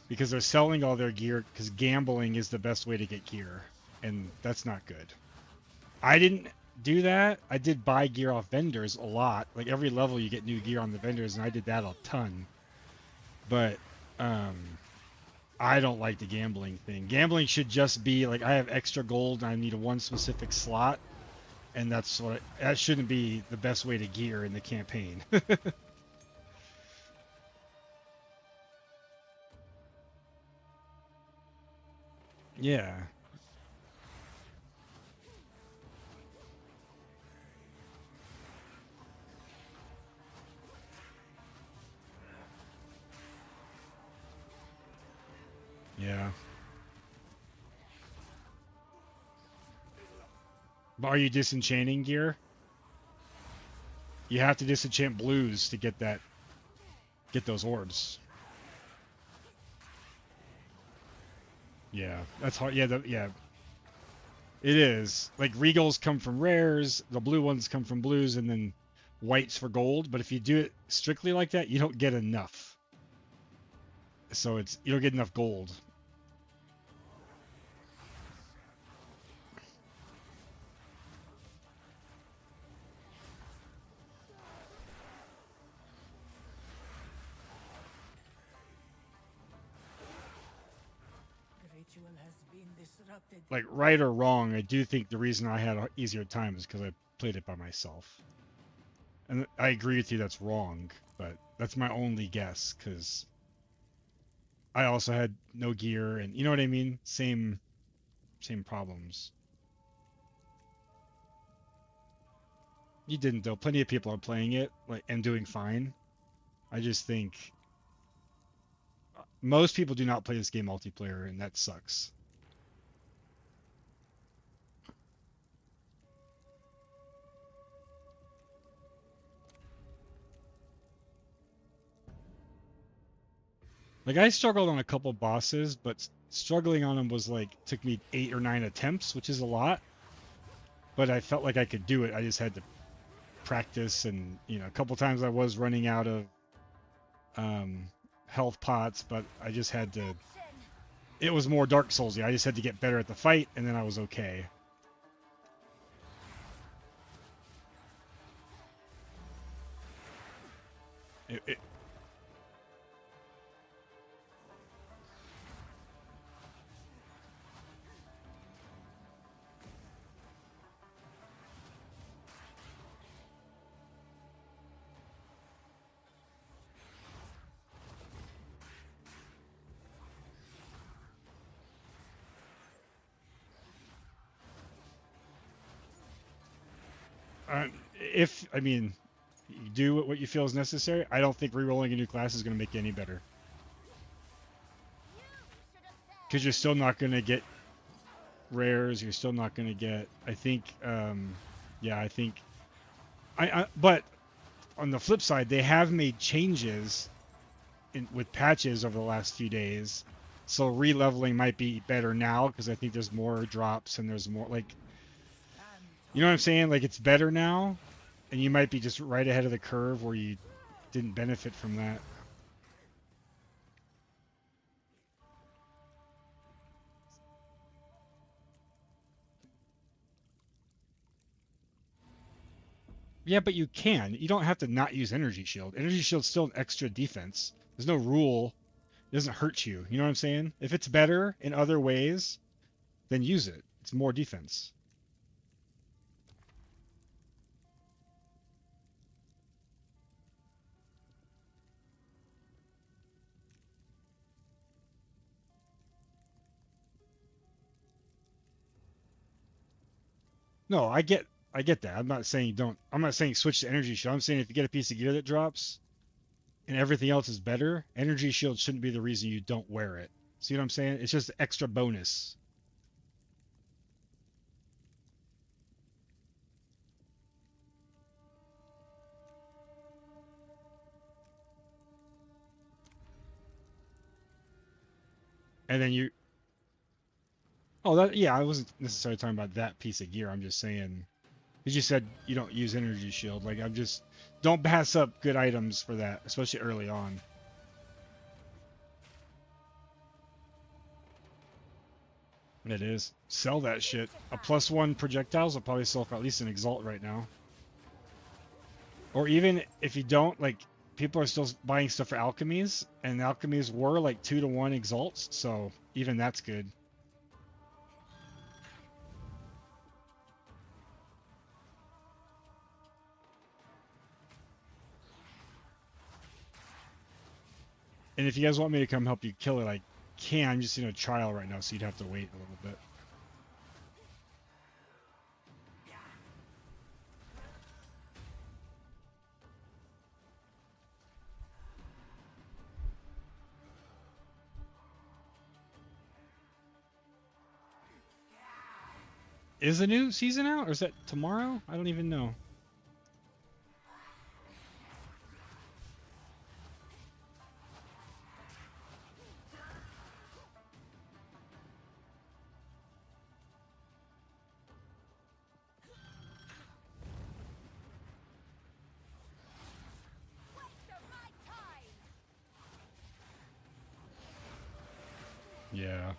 because they're selling all their gear because gambling is the best way to get gear, and that's not good. I didn't do that. I did buy gear off vendors a lot. Like every level you get new gear on the vendors, and I did that a ton. But um I don't like the gambling thing. Gambling should just be like I have extra gold and I need one specific slot, and that shouldn't be the best way to gear in the campaign. Yeah. Yeah. But are you disenchanting gear? You have to disenchant blues to get those orbs. Yeah, that's hard. Yeah, yeah. It is. Like regals come from rares, the blue ones come from blues, and then whites for gold. But if you do it strictly like that, you don't get enough. So you don't get enough gold. The ritual disrupted. like right or wrong, I do think the reason I had an easier time is because I played it by myself. And I agree with you that's wrong, but that's my only guess because I also had no gear and you know what I mean? Same problems. You didn't though. Plenty of people are playing it like and doing fine. I just think most people do not play this game multiplayer and that sucks. Like I struggled on a couple bosses, but struggling on them was like took me 8 or 9 attempts, which is a lot. But I felt like I could do it. I just had to practice, and you know, a couple times I was running out of health pots, but I just had to. It was more Dark Soulsy. I just had to get better at the fight, and then I was okay. It, if I mean, you do what you feel is necessary. I don't think re-rolling a new class is going to make you any better because you're still not going to get rares. You're still not going to get. I think, yeah, I think. But on the flip side, they have made changes with patches over the last few days, so re-leveling might be better now because I think there's more drops and there's more like, you know what I'm saying? Like it's better now, and you might be just right ahead of the curve where you didn't benefit from that. Yeah, but you can. You don't have to not use Energy Shield. Energy Shield's still an extra defense. There's no rule. It doesn't hurt you. You know what I'm saying? If it's better in other ways, then use it. It's more defense. No, I get that. I'm not saying don't. I'm not saying switch to Energy Shield. I'm saying if you get a piece of gear that drops and everything else is better, Energy Shield shouldn't be the reason you don't wear it. See what I'm saying? It's just extra bonus. And then you. Oh, that yeah. I wasn't necessarily talking about that piece of gear. I'm just saying. Because you said you don't use Energy Shield. Like I'm just. Don't pass up good items for that, especially early on. It is. Sell that shit. A +1 projectiles will probably sell for at least an Exalt right now. Or even if you don't, like, people are still buying stuff for alchemies, and alchemies were like 2-to-1 Exalts, so even that's good. And if you guys want me to come help you kill it, I can. I'm just in a trial right now, so you'd have to wait a little bit. Is the new season out, or is that tomorrow? I don't even know. Yeah.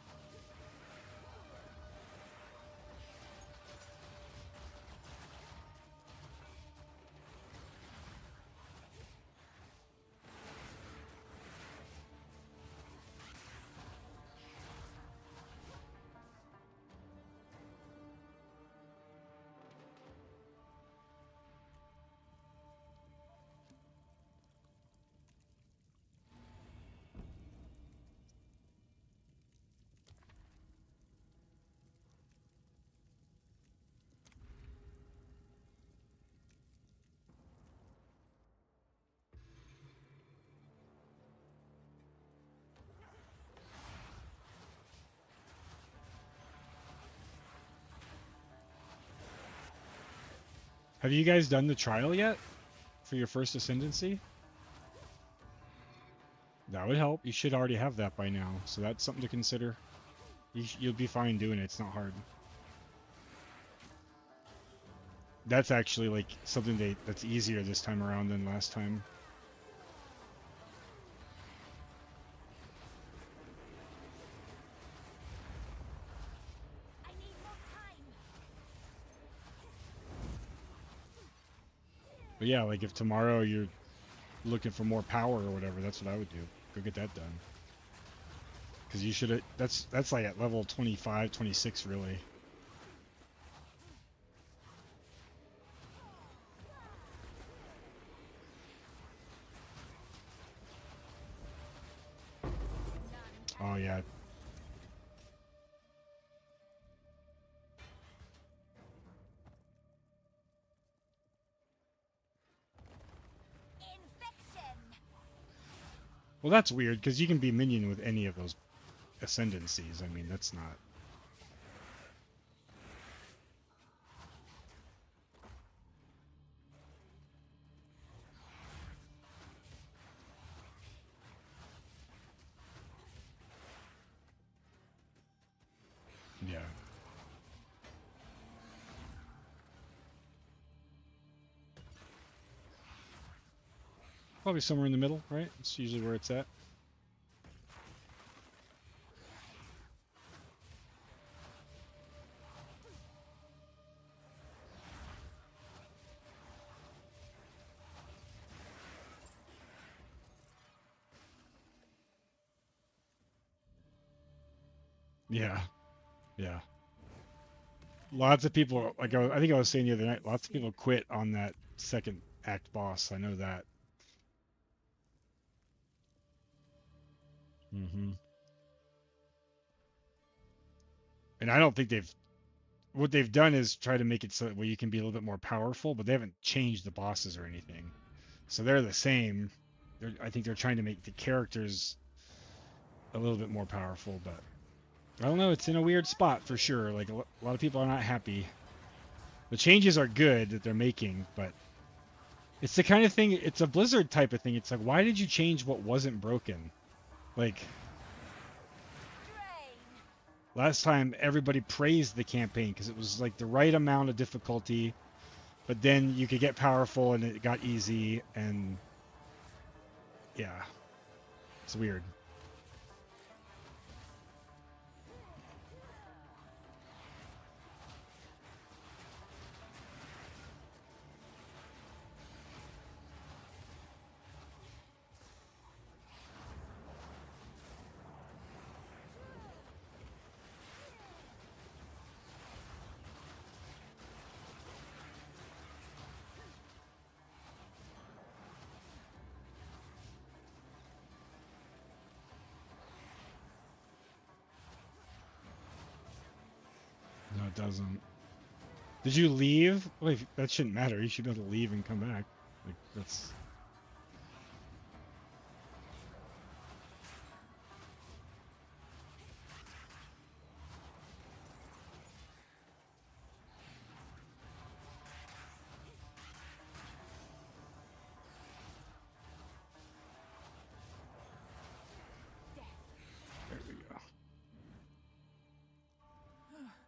Have you guys done the trial yet for your first ascendancy? That would help. You should already have that by now, so that's something to consider. You'll be fine doing it. It's not hard. That's actually like something that's easier this time around than last time. I need more time. But yeah, like if tomorrow you're looking for more power or whatever, that's what I would do. Go get that done. Because you should have, that's like at level 25, 26 really. Oh yeah. Infection. Well, that's weird because you can be minion with any of those ascendancies. I mean, that's not. Yeah. Probably somewhere in the middle, right? It's usually where it's at. Yeah. Yeah. Lots of people, like I think I was saying the other night, lots of people quit on that second act boss. I know that. hmm And I don't think what they've done is try to make it so where you can be a little bit more powerful, but they haven't changed the bosses or anything. So they're the same. I think they're trying to make the characters a little bit more powerful, but I don't know. It's in a weird spot for sure. Like a lot of people are not happy. The changes are good that they're making, but it's the kind of thing. It's a Blizzard type of thing. It's like, why did you change what wasn't broken? Like Drain. last time, everybody praised the campaign because it was like the right amount of difficulty, but then you could get powerful and it got easy, and yeah, it's weird. No, it doesn't. Did you leave? Wait, that shouldn't matter. You should be able to leave and come back. Like that's. There we go.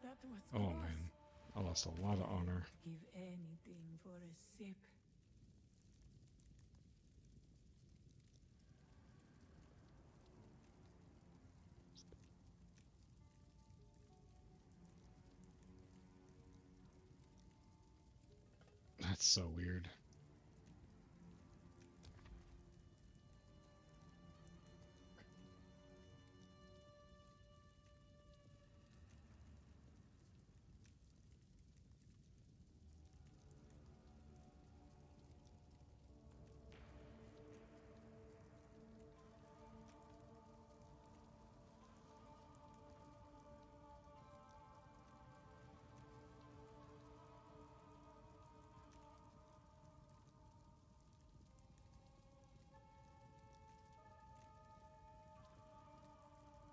That was Oh close. man, I lost a lot of honor. Give anything for a sip. That's so weird.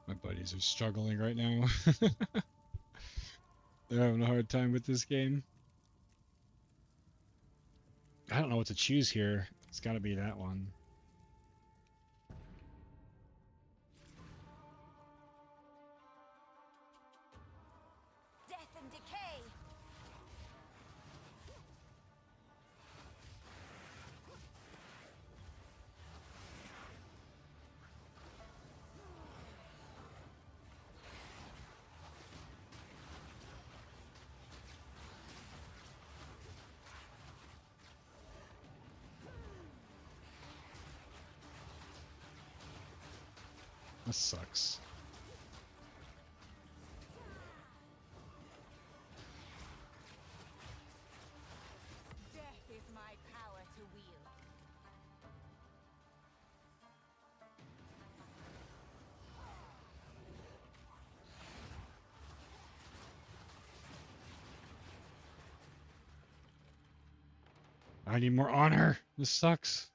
My buddies are struggling right now. They're having a hard time with this game. I don't know what to choose here. It's got to be that one. Death and decay. This sucks. Death is my power to wield. I need more honor. This sucks.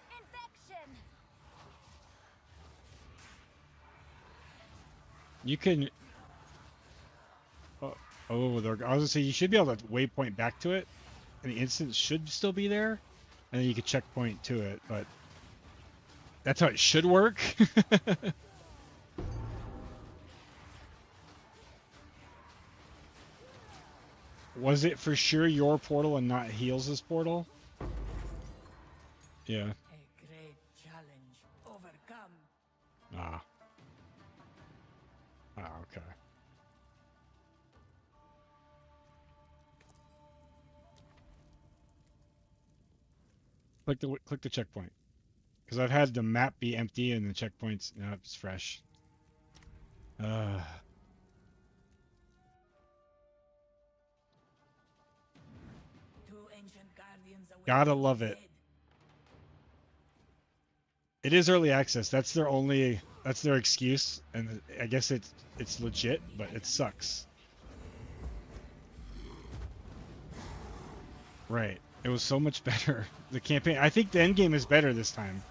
Infection. You can. Oh, I was gonna say you should be able to waypoint back to it, and the instance should still be there, and then you could checkpoint to it. But that's how it should work. Was it for sure your portal and not Heals' portal? Yeah. A great challenge overcome. Ah. Ah, okay. Click the checkpoint. Because I've had the map be empty and the checkpoints now it's fresh. Uh Two ancient guardians await Gotta you love it. ahead. It is early access. That's their excuse, and I guess it's legit, but it sucks. Right. It was so much better. The campaign, I think the end game is better this time,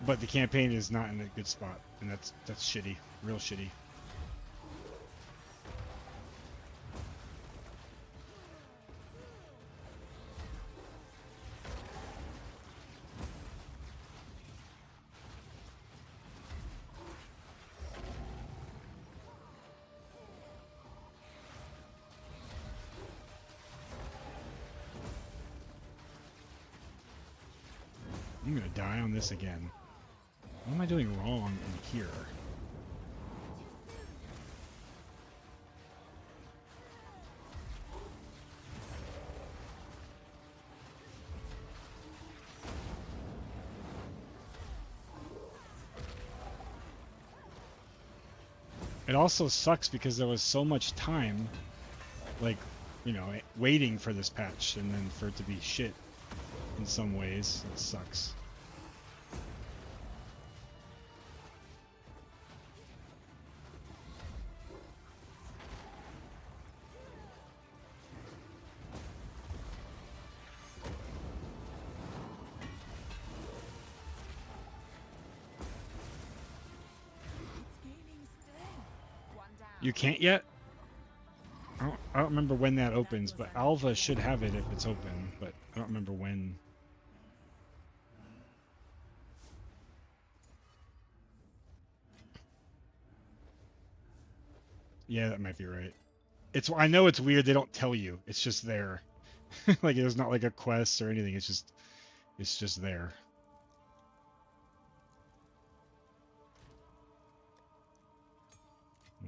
but the campaign is not in a good spot, and that's shitty, real shitty. I'm gonna die on this again. What am I doing wrong in here? It also sucks because there was so much time, like, you know, waiting for this patch, and then for it to be shit in some ways. It sucks. It's gaining strength. One down. You can't yet? I don't remember when that opens, but Alva should have it if it's open, but I don't remember when. Yeah, that might be right. I know it's weird they don't tell you. It's just there. Like it's not like a quest or anything. It's just there.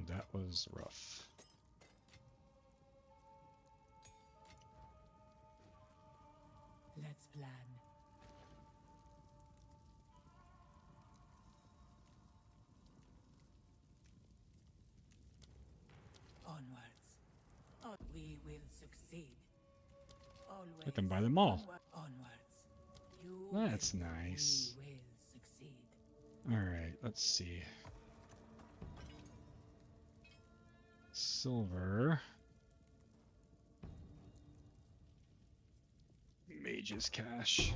That was rough. Let's plan. will succeed. Always Let them buy them all. onwards. You That's will, nice. We will succeed. Alright, let's see. Silver. Mage's cash.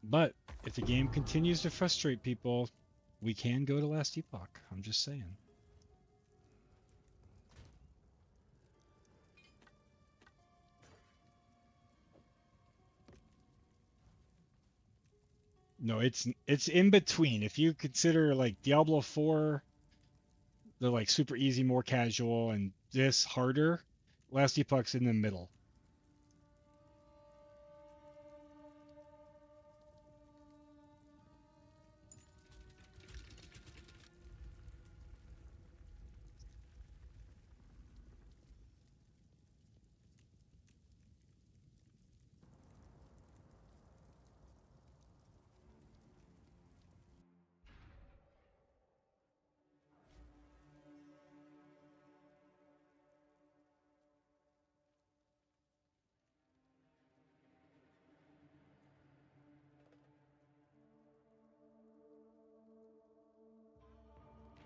But if the game continues to frustrate people, we can go to Last Epoch. I'm just saying. No, it's in between. If you consider like Diablo 4, the like super easy, more casual, and this harder, Last Epoch's in the middle.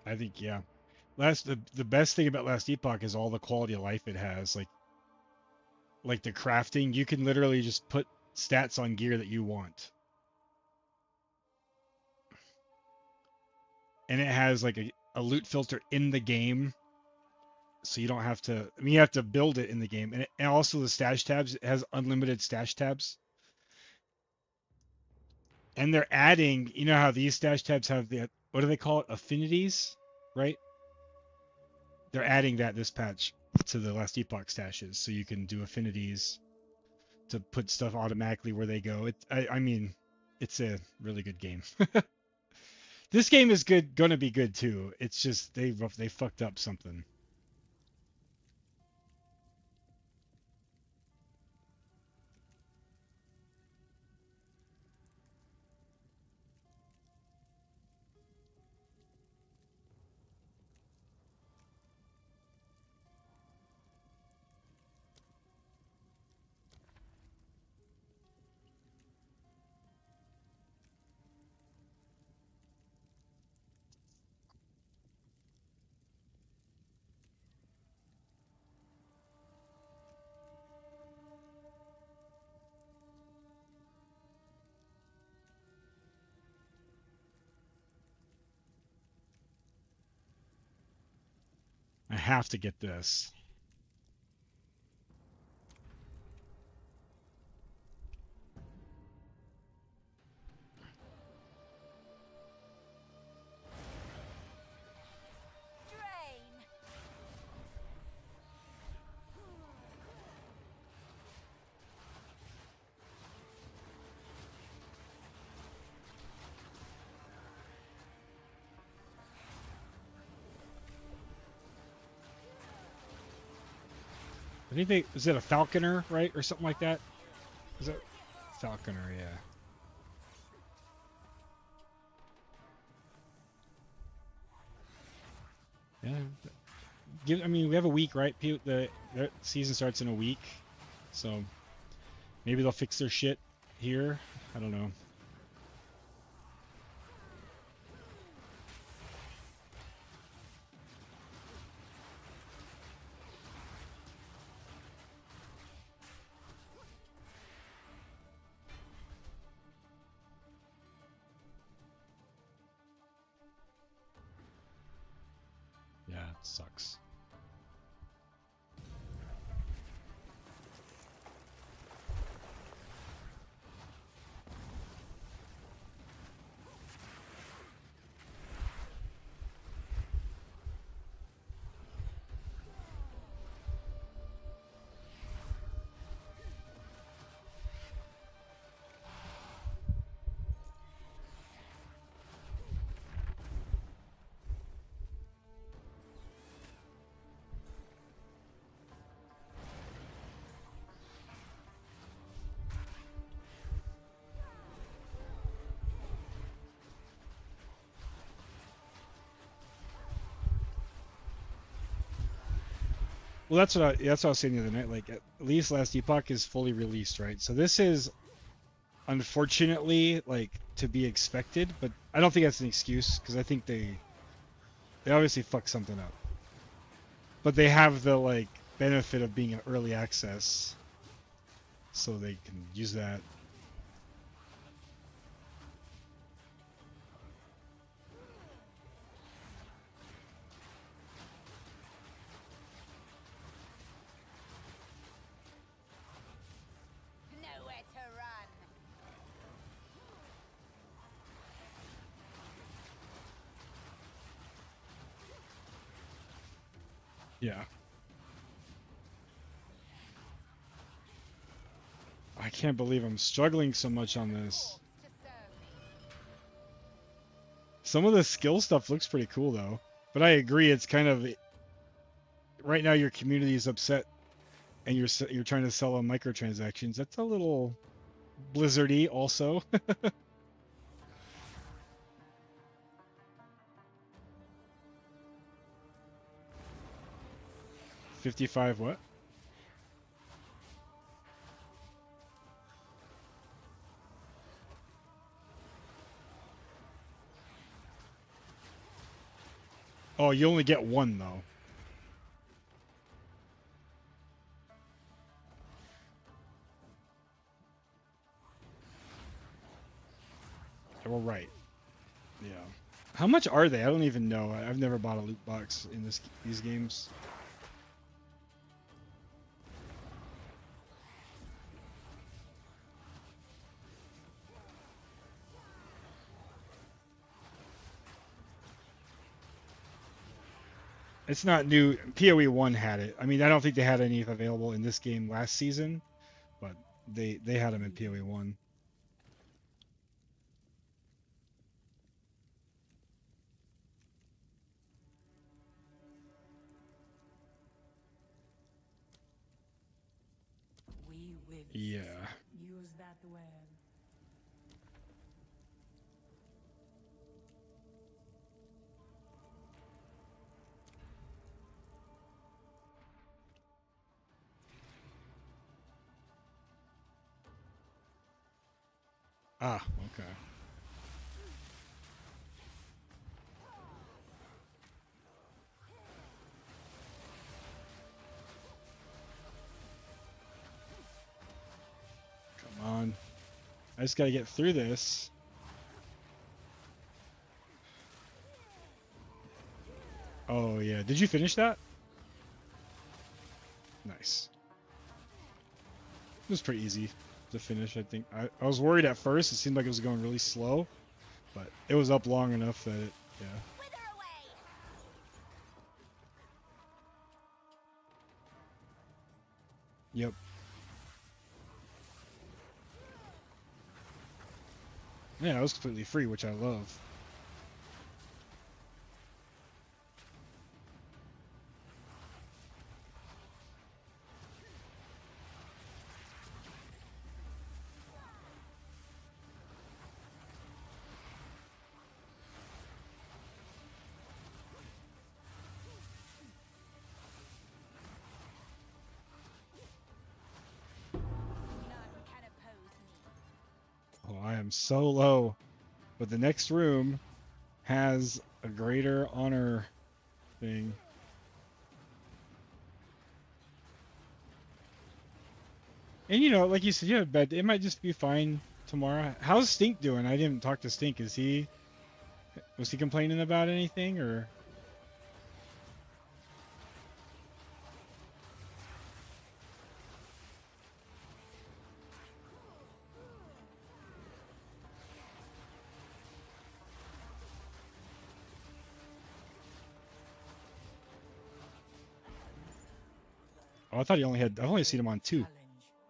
I think, yeah. The best thing about Last Epoch is all the quality of life it has. Like the crafting, you can literally just put stats on gear that you want. And it has like a loot filter in the game. So you don't have to, I mean, you have to build it in the game. And also the stash tabs, it has unlimited stash tabs. And they're adding, you know how these stash tabs have the, what do they call it? Affinities, right? They're adding that this patch to the Last Epoch stashes. So you can do affinities to put stuff automatically where they go. I mean, it's a really good game. This game is gonna be good too. It's just they fucked up something. I have to get this. Drain. I think they, is it a falconer, right, or something like that? Is it falconer? Yeah. Yeah. I mean, we have a week, right? The season starts in a week, so maybe they'll fix their shit here. I don't know. Yeah, it sucks. Well, that's what I was saying the other night. Like, at least Last Epoch is fully released, right? So this is unfortunately like to be expected, but I don't think that's an excuse because I think they obviously fucked something up. But they have the like benefit of being an early access, so they can use that. Nowhere to run. Yeah. I can't believe I'm struggling so much on this. To serve me. Some of the skill stuff looks pretty cool though. But I agree, it's kind of right now your community is upset and you're trying to sell on microtransactions. That's a little blizzardy also. 55 what? Oh, you only get one though. Well, right. Yeah. How much are they? I don't even know. I've never bought a loot box in these games. It's not new. PoE 1 had it. I mean, I don't think they had any available in this game last season, but they had them in PoE 1. We will Yeah. use that well. Ah, okay. Come on. I just gotta get through this. Oh yeah. Did you finish that? Nice. It was pretty easy to finish, I think. I was worried at first. It seemed like it was going really slow, but it was up long enough that it, yeah. Wither away. Yep. Yeah, it was completely free, which I love. None can oppose me. Oh, I am so low. But the next room has a greater honor thing. And you know, like you said, you have a bed. It might just be fine tomorrow. How's Stink doing? I didn't talk to Stink. Was he complaining about anything or? Oh, I thought I've only seen him on 2. Challenge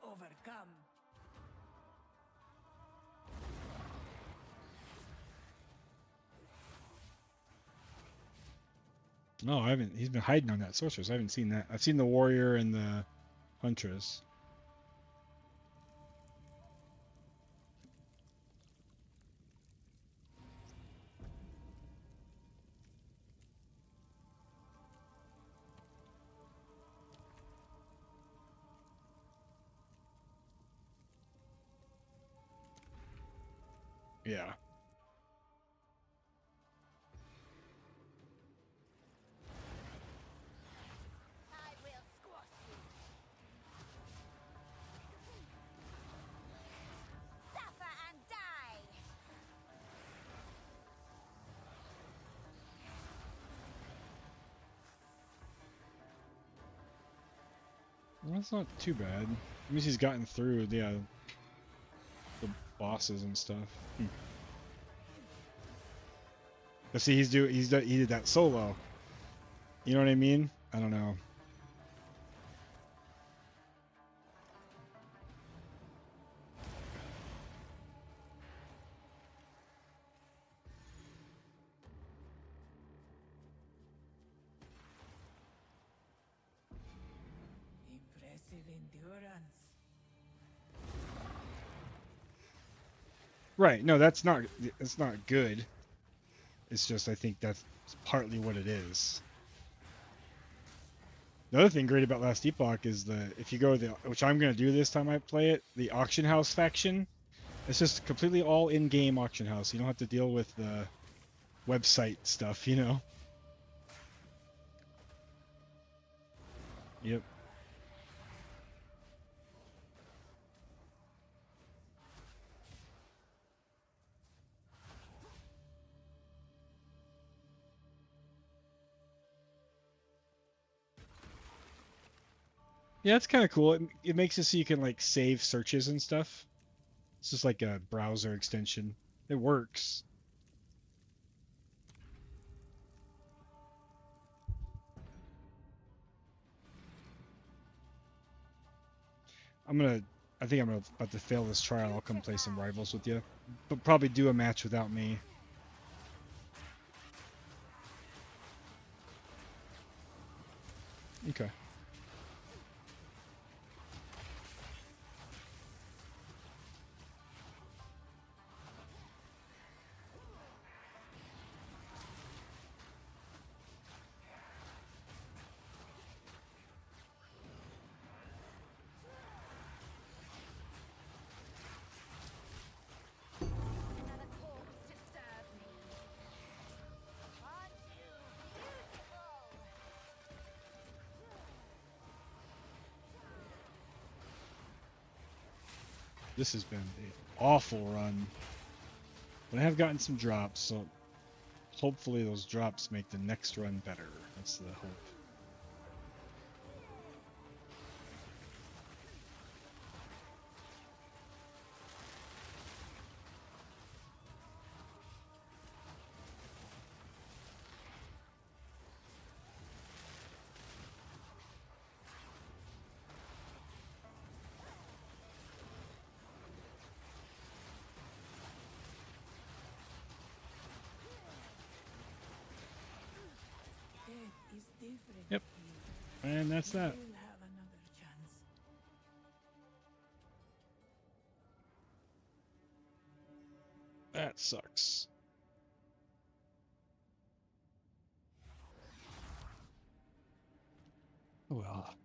overcome. No, I haven't. He's been hiding on that sorceress. I haven't seen that. I've seen the warrior and the huntress. Yeah. I will squash you. Suffer and die. Well, that's not too bad. It means he's gotten through, yeah, the bosses and stuff. But see, he did that solo. You know what I mean? I don't know. Impressive endurance. Right. No, that's not good. It's just I think that's partly what it is. The other thing great about Last Epoch is if you go which I'm gonna do this time I play it, the auction house faction. It's just completely all in-game auction house. You don't have to deal with the website stuff, you know. Yep. Yeah, it's kind of cool. It makes it so you can like save searches and stuff. It's just like a browser extension. It works. I think I'm gonna about to fail this trial. I'll come play some rivals with you, but probably do a match without me. Okay. Another corpse to serve me. Aren't you beautiful? This has been an awful run, but I have gotten some drops, so hopefully those drops make the next run better. That's the hope. Death is different Yep. here. And that's You that. will have another chance. That sucks. Oh well.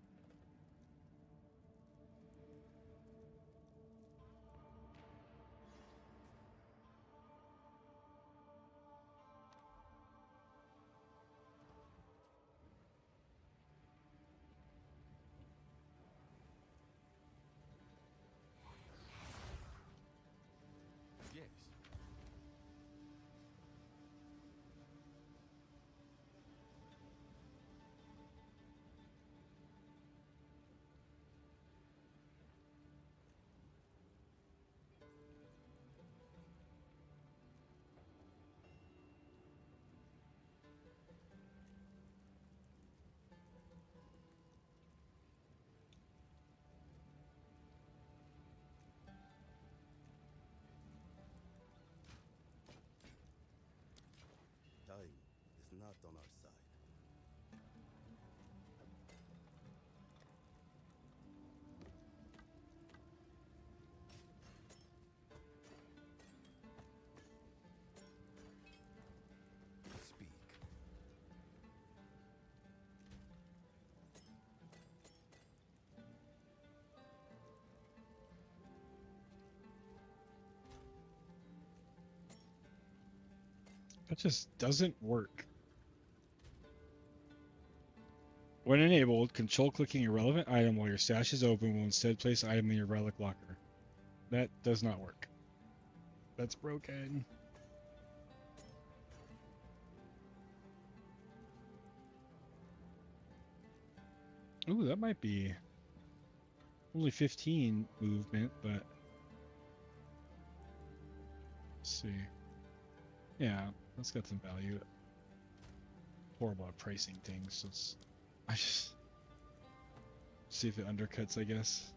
Yes. Time is not on our side. Speak. That just doesn't work. When enabled, control clicking a relevant item while your stash is open will instead place item in your relic locker. That does not work. That's broken. Ooh, that might be only 15 movement, but let's see. Yeah, that's got some value. Horrible at pricing things, so it's I just see if it undercuts, I guess.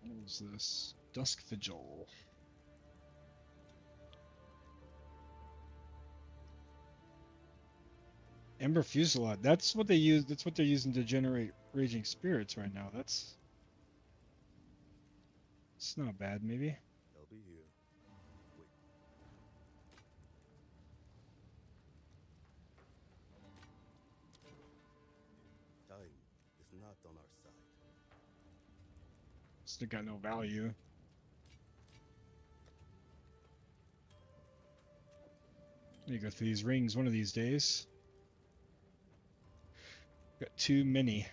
What was this? Dusk Vigil. Ember Fusillade. That's what they use. That's what they're using to generate Raging Spirits right now. It's not bad, maybe. They'll be here. Wait. Time is not on our side. Still got no value. You go through these rings one of these days. Got too many.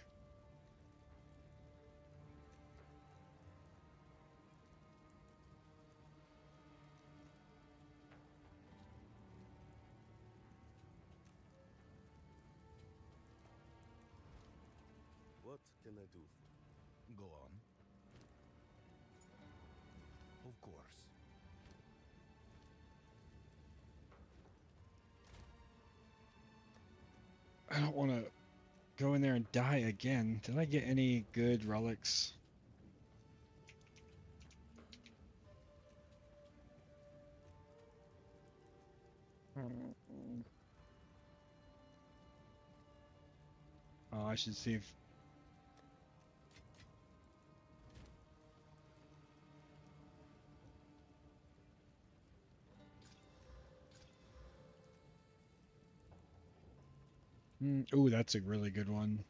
What can I do? Go on. Of course. I don't want to go in there and die again. Did I get any good relics? Oh, I should see if... Ooh, that's a really good one.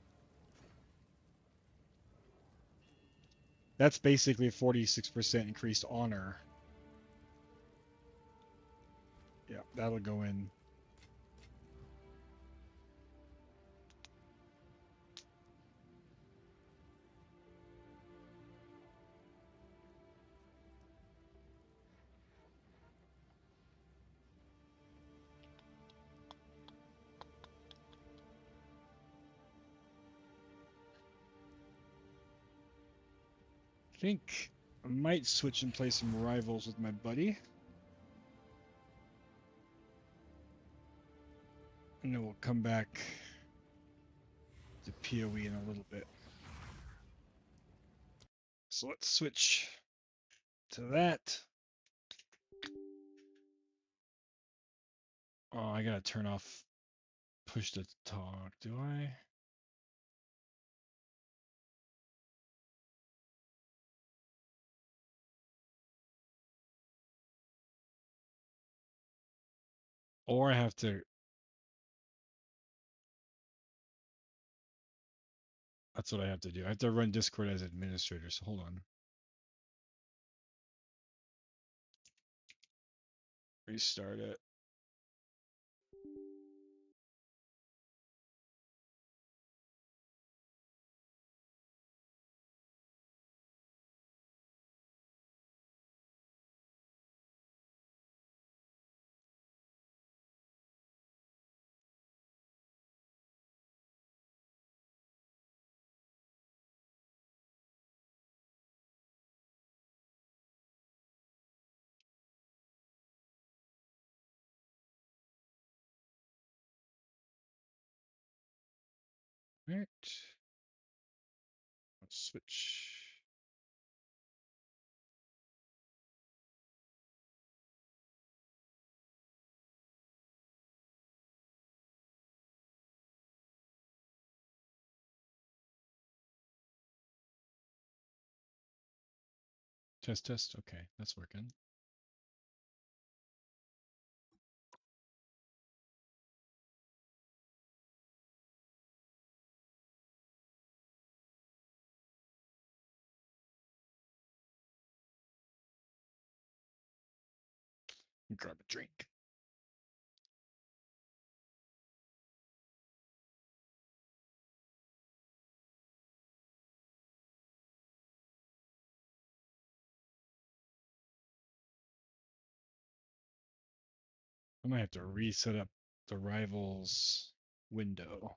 That's basically 46% increased honor. Yeah, that'll go in. I think I might switch and play some rivals with my buddy. And then we'll come back to PoE in a little bit. So let's switch to that. Oh, I gotta turn off push to talk, do I? Or I have to... That's what I have to do. I have to run Discord as administrator, so hold on. Restart it. Alright. Let's switch. Test, test. Okay, that's working. Grab a drink. I might have to reset up the rivals window.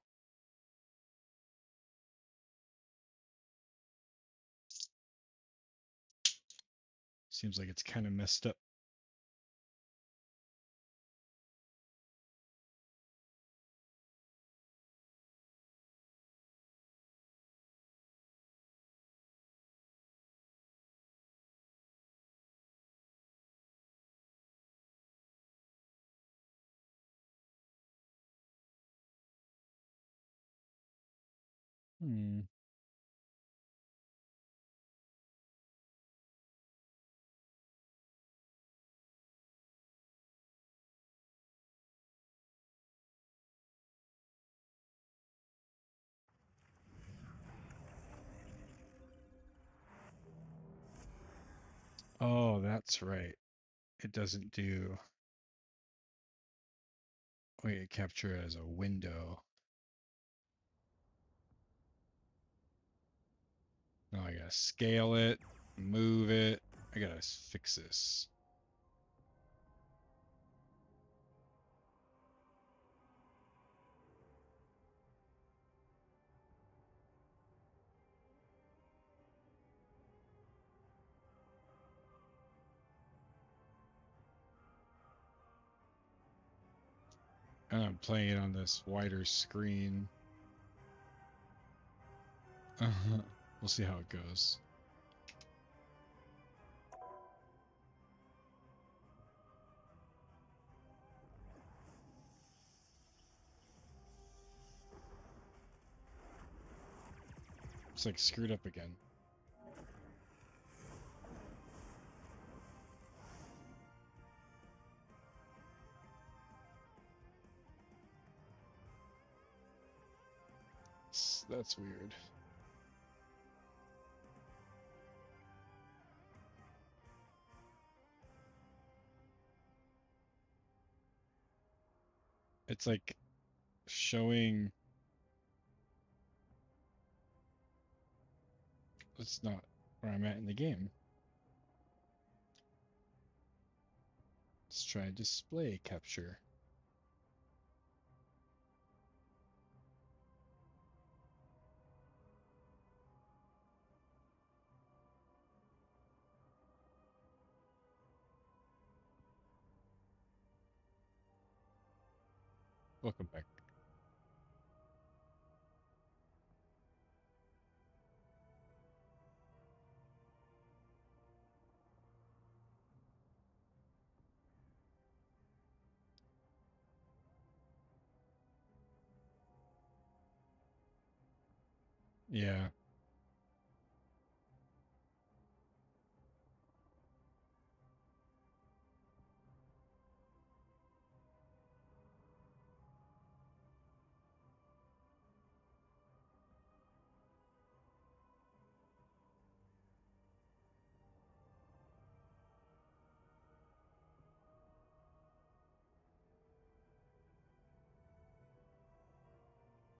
Seems like it's kind of messed up. Hmm. Oh, that's right. It doesn't do. Wait, capture as a window. Now I gotta scale it, move it. I gotta fix this. And I'm playing it on this wider screen. We'll see how it goes. It's like screwed up again. That's weird. It's like showing. It's not where I'm at in the game. Let's try display capture. Welcome back. Yeah.